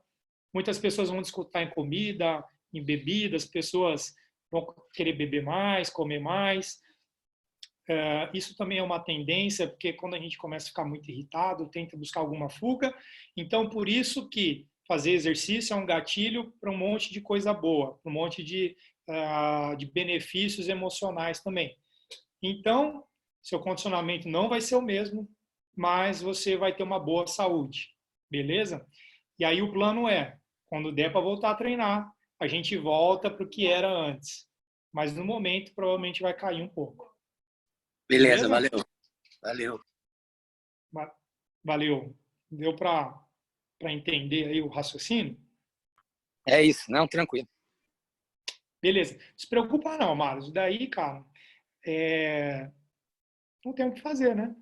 muitas pessoas vão descontar em comida, em bebidas, pessoas vão querer beber mais, comer mais. Isso também é uma tendência, porque quando a gente começa a ficar muito irritado, tenta buscar alguma fuga. Então, por isso que fazer exercício é um gatilho para um monte de coisa boa, para um monte de benefícios emocionais também. Então, seu condicionamento não vai ser o mesmo, mas você vai ter uma boa saúde, beleza? E aí o plano é, quando der para voltar a treinar, a gente volta para o que era antes. Mas no momento, provavelmente vai cair um pouco. Beleza? Valeu. Valeu. Valeu. Deu para entender aí o raciocínio? É isso, não, tranquilo. Beleza. Não se preocupa não, Marcos. Daí, cara, não tem o que fazer, né?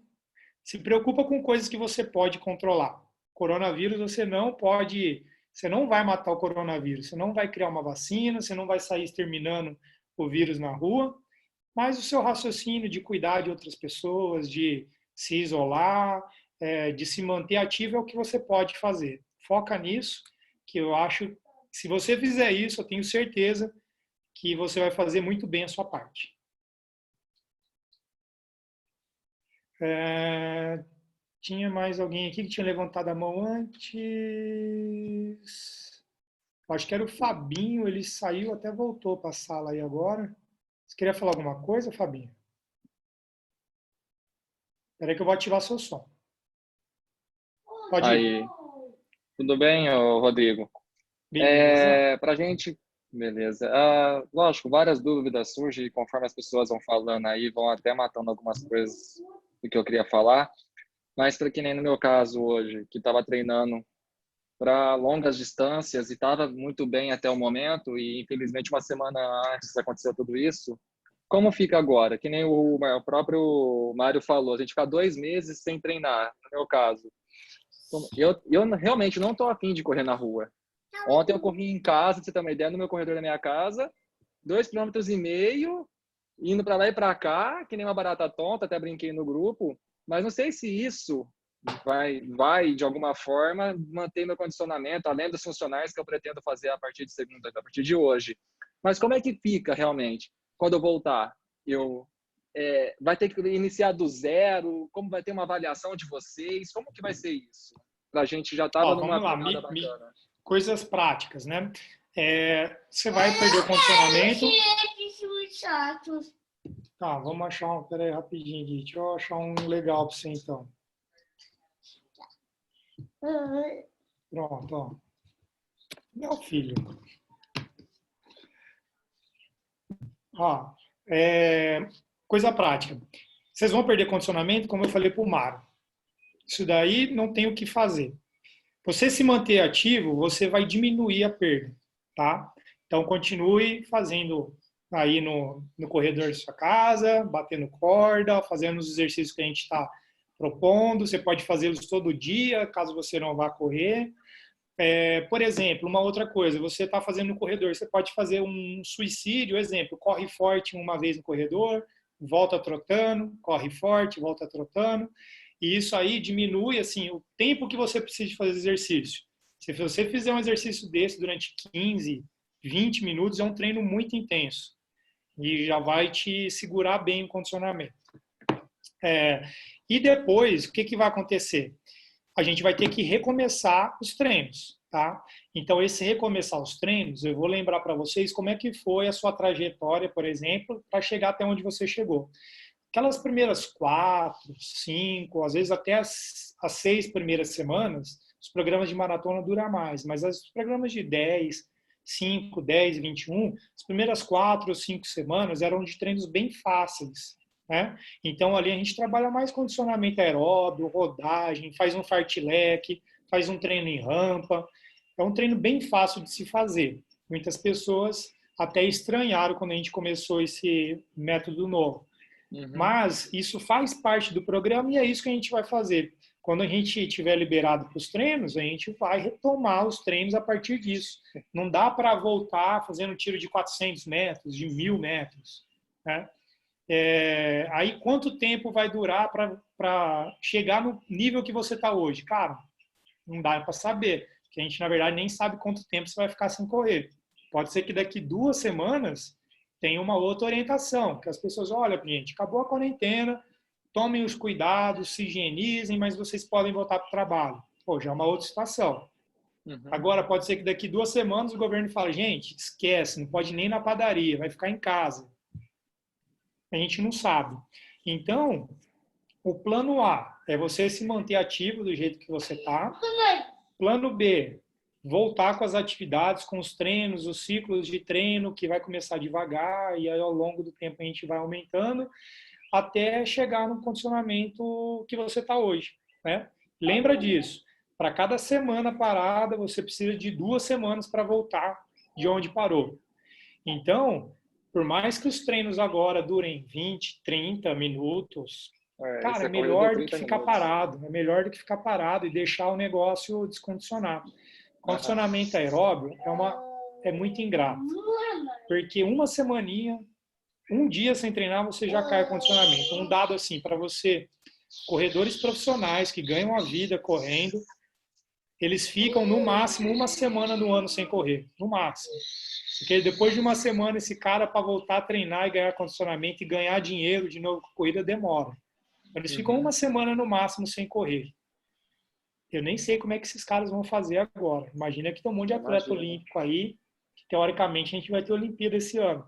Se preocupa com coisas que você pode controlar. Coronavírus você não vai matar o coronavírus, você não vai criar uma vacina, você não vai sair exterminando o vírus na rua, mas o seu raciocínio de cuidar de outras pessoas, de se isolar, de se manter ativo é o que você pode fazer. Foca nisso, que eu acho que se você fizer isso, eu tenho certeza que você vai fazer muito bem a sua parte. Tinha mais alguém aqui que tinha levantado a mão antes. Acho que era o Fabinho, ele saiu, até voltou para a sala aí agora. Você queria falar alguma coisa, Fabinho? Espera aí que eu vou ativar seu som. Pode ir. Aí, tudo bem, Rodrigo? Beleza. Pra gente, beleza. Lógico, várias dúvidas surgem conforme as pessoas vão falando aí, vão até matando algumas coisas do que eu queria falar. Mas para que nem no meu caso hoje, que estava treinando para longas distâncias e estava muito bem até o momento, e infelizmente uma semana antes aconteceu tudo isso, como fica agora? Que nem o próprio Mário falou, a gente fica 2 meses sem treinar, no meu caso. Eu realmente não estou afim de correr na rua. Ontem eu corri em casa, pra você ter uma ideia, no meu corredor da minha casa, 2,5 km, indo para lá e para cá, que nem uma barata tonta, até brinquei no grupo, mas não sei se isso vai de alguma forma, manter meu condicionamento, além dos funcionais que eu pretendo fazer a partir de hoje. Mas como é que fica realmente? Quando eu voltar, vai ter que iniciar do zero? Como vai ter uma avaliação de vocês? Como que vai ser isso? A gente já estava numa pegada bacana. Coisas práticas, né? Você vai perder o condicionamento. Tá, vamos achar pera aí, rapidinho, Gui. Deixa eu achar um legal para você, então. Pronto, ó. Meu filho. Ó, coisa prática. Vocês vão perder condicionamento, como eu falei para o Mário. Isso daí não tem o que fazer. Você se manter ativo, você vai diminuir a perda, tá? Então, continue fazendo aí no corredor de sua casa, batendo corda, fazendo os exercícios que a gente está propondo. Você pode fazê-los todo dia, caso você não vá correr. Por exemplo, uma outra coisa, você está fazendo no corredor, você pode fazer um suicídio, exemplo, corre forte uma vez no corredor, volta trotando, corre forte, volta trotando. E isso aí diminui assim, o tempo que você precisa de fazer exercício. Se você fizer um exercício desse durante 15, 20 minutos, é um treino muito intenso. E já vai te segurar bem o condicionamento. E depois, o que vai acontecer? A gente vai ter que recomeçar os treinos, tá? Então, esse recomeçar os treinos, eu vou lembrar para vocês como é que foi a sua trajetória, por exemplo, para chegar até onde você chegou. Aquelas primeiras 4, 5, às vezes até as 6 primeiras semanas, os programas de maratona duram mais, mas os programas de 10, 5, 10, 21, as primeiras 4 ou 5 semanas eram de treinos bem fáceis, né? Então, ali a gente trabalha mais condicionamento aeróbio, rodagem, faz um fartlek, faz um treino em rampa. É um treino bem fácil de se fazer. Muitas pessoas até estranharam quando a gente começou esse método novo. Mas isso faz parte do programa e é isso que a gente vai fazer. Quando a gente tiver liberado para os treinos, a gente vai retomar os treinos a partir disso. Não dá para voltar fazendo tiro de 400 metros, de 1.000 metros, né? Aí, quanto tempo vai durar para chegar no nível que você está hoje? Cara, não dá para saber, porque a gente, na verdade, nem sabe quanto tempo você vai ficar sem correr. Pode ser que daqui 2 semanas tenha uma outra orientação, que as pessoas, olha, gente, acabou a quarentena, tomem os cuidados, se higienizem, mas vocês podem voltar para o trabalho. Pô, já é uma outra situação. Agora, pode ser que daqui 2 semanas o governo fale, gente, esquece, não pode nem ir na padaria, vai ficar em casa. A gente não sabe. Então, o plano A é você se manter ativo do jeito que você está. Plano B, voltar com as atividades, com os treinos, os ciclos de treino, que vai começar devagar e aí ao longo do tempo a gente vai aumentando até chegar no condicionamento que você está hoje, né? Lembra disso. Para cada semana parada, você precisa de 2 semanas para voltar de onde parou. Então, por mais que os treinos agora durem 20, 30 minutos, cara, é melhor do que ficar parado. É melhor do que ficar parado e deixar o negócio descondicionado. Condicionamento aeróbio é muito ingrato. Porque uma semaninha, um dia sem treinar, você já cai o condicionamento. Um dado assim, para você, corredores profissionais que ganham a vida correndo, eles ficam no máximo 1 semana no ano sem correr. No máximo. Porque depois de 1 semana, esse cara, para voltar a treinar e ganhar condicionamento e ganhar dinheiro de novo com corrida, demora. Eles ficam 1 semana no máximo sem correr. Eu nem sei como é que esses caras vão fazer agora. Imagina que tem um monte de atleta olímpico aí, que teoricamente a gente vai ter Olimpíada esse ano.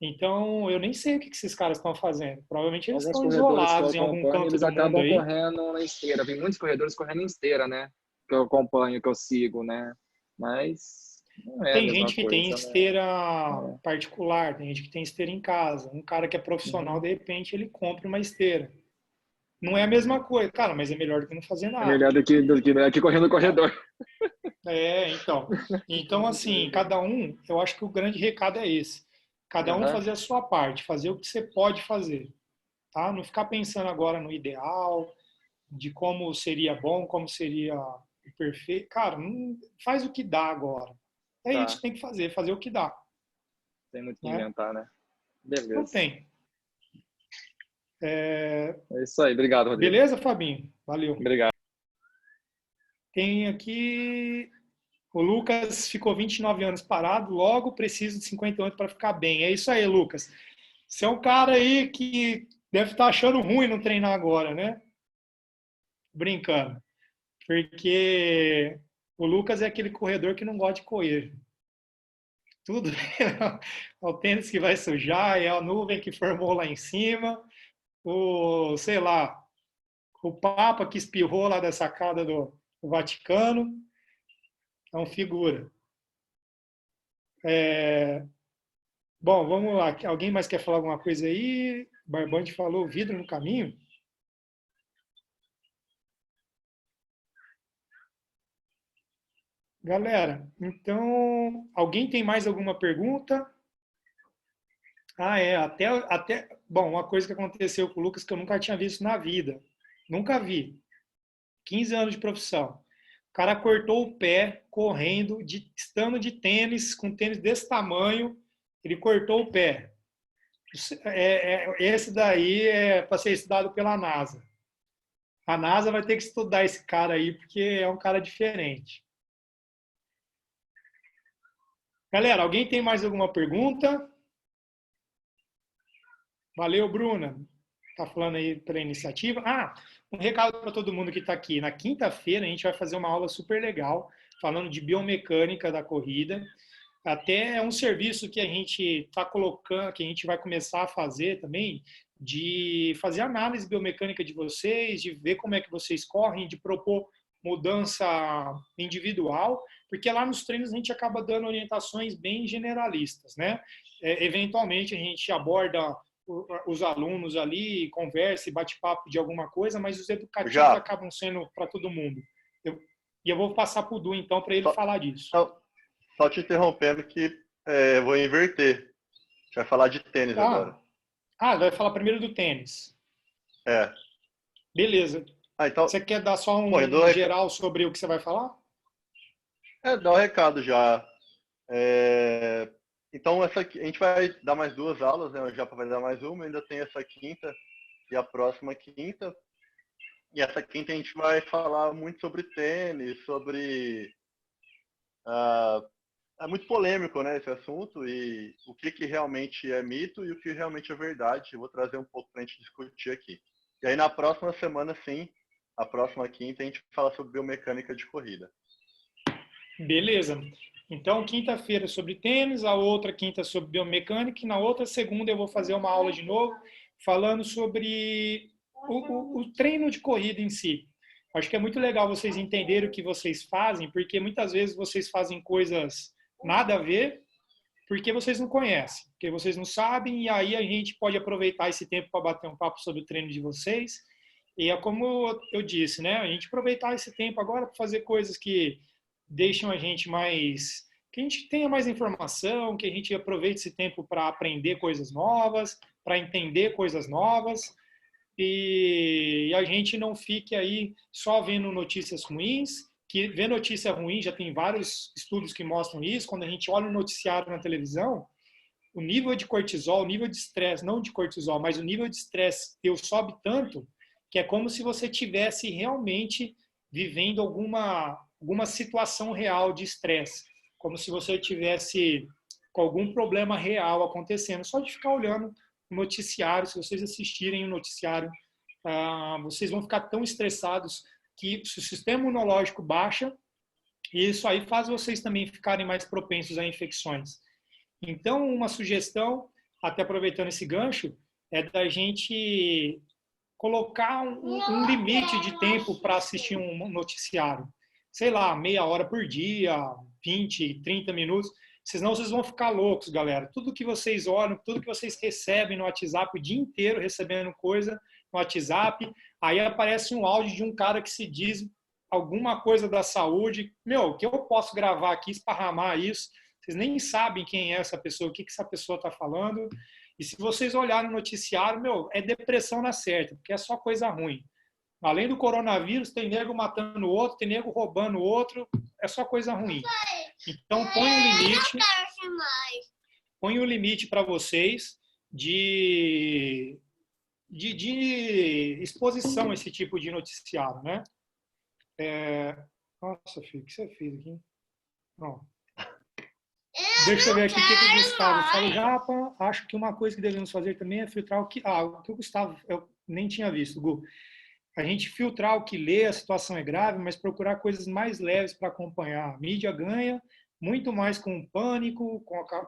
Então, eu nem sei o que esses caras estão fazendo. Provavelmente eles estão isolados em algum canto eles do mundo acabam aí. correndo na esteira. Tem muitos corredores correndo em esteira, né? Que eu acompanho, que eu sigo, né? Mas não é a Tem mesma gente que tem coisa, né? esteira particular, tem gente que tem esteira em casa. Um cara que é profissional, de repente, ele compra uma esteira. Não é a mesma coisa, cara, mas é melhor do que não fazer É nada. melhor do que correndo no corredor. Então. Então, assim, cada um, eu acho que o grande recado é esse. Cada um fazer a sua parte, fazer o que você pode fazer. Tá? Não ficar pensando agora no ideal, de como seria bom, como seria perfeito. Cara, não, faz o que dá agora. É isso que tem que fazer o que dá. Tem muito que né? inventar, né? Beleza. Não tem. É isso aí, obrigado, Rodrigo. Beleza, Fabinho? Valeu. Obrigado. Tem aqui... O Lucas ficou 29 anos parado, logo preciso de 58 para ficar bem. É isso aí, Lucas. Você é um cara aí que deve estar achando ruim não treinar agora, né? Brincando. Porque o Lucas é aquele corredor que não gosta de correr. Tudo é o tênis que vai sujar, é a nuvem que formou lá em cima, sei lá, o Papa que espirrou lá da sacada do Vaticano. É um figura. Bom, vamos lá. Alguém mais quer falar alguma coisa aí? Barbante falou vidro no caminho. Galera, então, alguém tem mais alguma pergunta? Bom, uma coisa que aconteceu com o Lucas que eu nunca tinha visto na vida. Nunca vi. 15 anos de profissão. O cara cortou o pé correndo, estando de tênis, com tênis desse tamanho, ele cortou o pé. Esse daí é para ser estudado pela NASA. A NASA vai ter que estudar esse cara aí, porque é um cara diferente. Galera, alguém tem mais alguma pergunta? Valeu, Bruna. tá falando aí pela iniciativa. Um recado para todo mundo que está aqui. Na quinta-feira a gente vai fazer uma aula super legal falando de biomecânica da corrida. Até é um serviço que a gente está colocando, que a gente vai começar a fazer também, de fazer análise biomecânica de vocês, de ver como é que vocês correm, de propor mudança individual, porque lá nos treinos a gente acaba dando orientações bem generalistas, né? Eventualmente a gente aborda os alunos ali, conversa e bate papo de alguma coisa, mas os educativos acabam sendo para todo mundo. E eu vou passar para o Du, então, para ele falar disso. Só te interrompendo que vou inverter. A gente vai falar de tênis agora. Vai falar primeiro do tênis. Beleza. Então, você quer dar só um geral sobre o que você vai falar? Dá um recado já. Então, a gente vai dar mais 2 aulas, né? O Japa vai dar mais uma, ainda tem essa quinta e a próxima quinta. E essa quinta a gente vai falar muito sobre tênis, sobre... é muito polêmico, né, esse assunto, e o que realmente é mito e o que realmente é verdade. Eu vou trazer um pouco para a gente discutir aqui. E aí, na próxima semana, sim, a próxima quinta, a gente fala sobre biomecânica de corrida. Beleza. Então, quinta-feira sobre tênis, a outra quinta sobre biomecânica, e na outra segunda eu vou fazer uma aula de novo, falando sobre o treino de corrida em si. Acho que é muito legal vocês entenderem o que vocês fazem, porque muitas vezes vocês fazem coisas nada a ver, porque vocês não conhecem, porque vocês não sabem, e aí a gente pode aproveitar esse tempo para bater um papo sobre o treino de vocês. E é como eu disse, né? A gente aproveitar esse tempo agora para fazer coisas que deixam a gente mais... que a gente tenha mais informação, que a gente aproveite esse tempo para aprender coisas novas, para entender coisas novas, e a gente não fique aí só vendo notícias ruins, que ver notícia ruim, já tem vários estudos que mostram isso. Quando a gente olha o noticiário na televisão, o nível de cortisol, o nível de estresse, não de cortisol, mas o nível de estresse sobe tanto, que é como se você tivesse realmente vivendo alguma situação real de estresse, como se você tivesse com algum problema real acontecendo, só de ficar olhando o noticiário. Se vocês assistirem o noticiário, vocês vão ficar tão estressados que o sistema imunológico baixa, e isso aí faz vocês também ficarem mais propensos a infecções. Então, uma sugestão, até aproveitando esse gancho, é da gente colocar um limite de tempo para assistir um noticiário. Sei lá, meia hora por dia, 20, 30 minutos. Senão vocês vão ficar loucos, galera. Tudo que vocês olham, tudo que vocês recebem no WhatsApp, o dia inteiro recebendo coisa no WhatsApp, aí aparece um áudio de um cara que se diz alguma coisa da saúde. O que eu posso gravar aqui, esparramar isso? Vocês nem sabem quem é essa pessoa, o que essa pessoa está falando. E se vocês olharem no noticiário, é depressão na certa, porque é só coisa ruim. Além do coronavírus, tem nego matando o outro, tem nego roubando o outro, é só coisa ruim. Então, põe um limite para vocês de exposição a esse tipo de noticiário, né? Nossa, filho, o que você fez aqui? Não. Deixa eu ver aqui o que o Gustavo fala. Japa, acho que uma coisa que devemos fazer também é filtrar o que o Gustavo, eu nem tinha visto, Gu. A gente filtrar o que lê, a situação é grave, mas procurar coisas mais leves para acompanhar. A mídia ganha muito mais com o pânico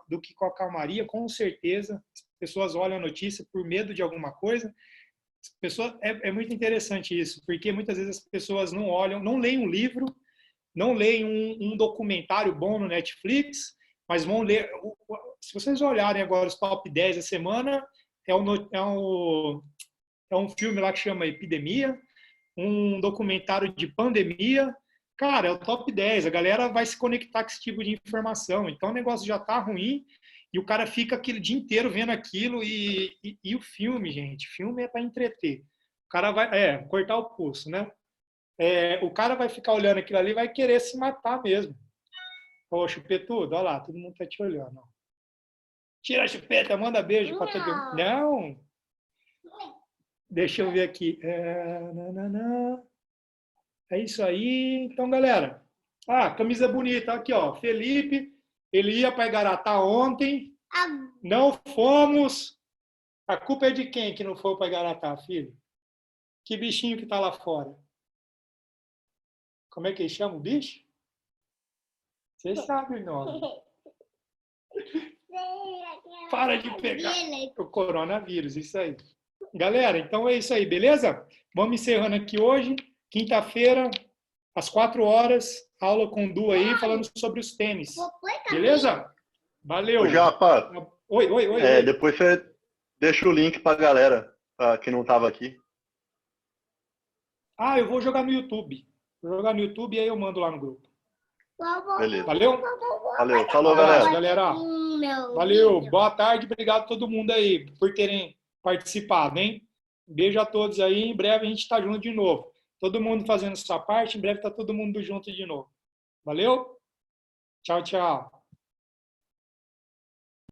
do que com a calmaria, com certeza. As pessoas olham a notícia por medo de alguma coisa. É muito interessante isso, porque muitas vezes as pessoas não olham, não leem um livro, não leem um documentário bom no Netflix, mas vão ler... Se vocês olharem agora os top 10 da semana, é um filme lá que chama Epidemia, um documentário de pandemia. Cara, é o top 10. A galera vai se conectar com esse tipo de informação. Então, o negócio já tá ruim e o cara fica aquele dia inteiro vendo aquilo. E o filme, gente, filme é para entreter. O cara vai... cortar o pulso, né? O cara vai ficar olhando aquilo ali e vai querer se matar mesmo. Ô, chupetudo, olha lá, todo mundo tá te olhando. Tira a chupeta, manda beijo para todo mundo. Não! Deixa eu ver aqui. É isso aí. Então, galera. Camisa bonita. Aqui, ó. Felipe, ele ia para Igaratá ontem. Não fomos. A culpa é de quem que não foi para Igaratá, filho? Que bichinho que tá lá fora? Como é que ele chama o bicho? Você sabe o nome. Para de pegar o coronavírus, isso aí. Galera, então é isso aí, beleza? Vamos encerrando aqui hoje, quinta-feira, às 4 horas, aula com o Du aí, falando sobre os tênis. Beleza? Valeu. Ô, Japa, Oi. depois você deixa o link pra galera, que não tava aqui. Ah, eu vou jogar no YouTube. Vou jogar no YouTube e aí eu mando lá no grupo. Beleza. Valeu? Valeu. Falou, Abraço, galera. galera. Valeu. Boa tarde. Obrigado a todo mundo aí por terem participado, hein? Beijo a todos aí. Em breve a gente está junto de novo. Todo mundo fazendo sua parte. Em breve está todo mundo junto de novo. Valeu? Tchau, tchau.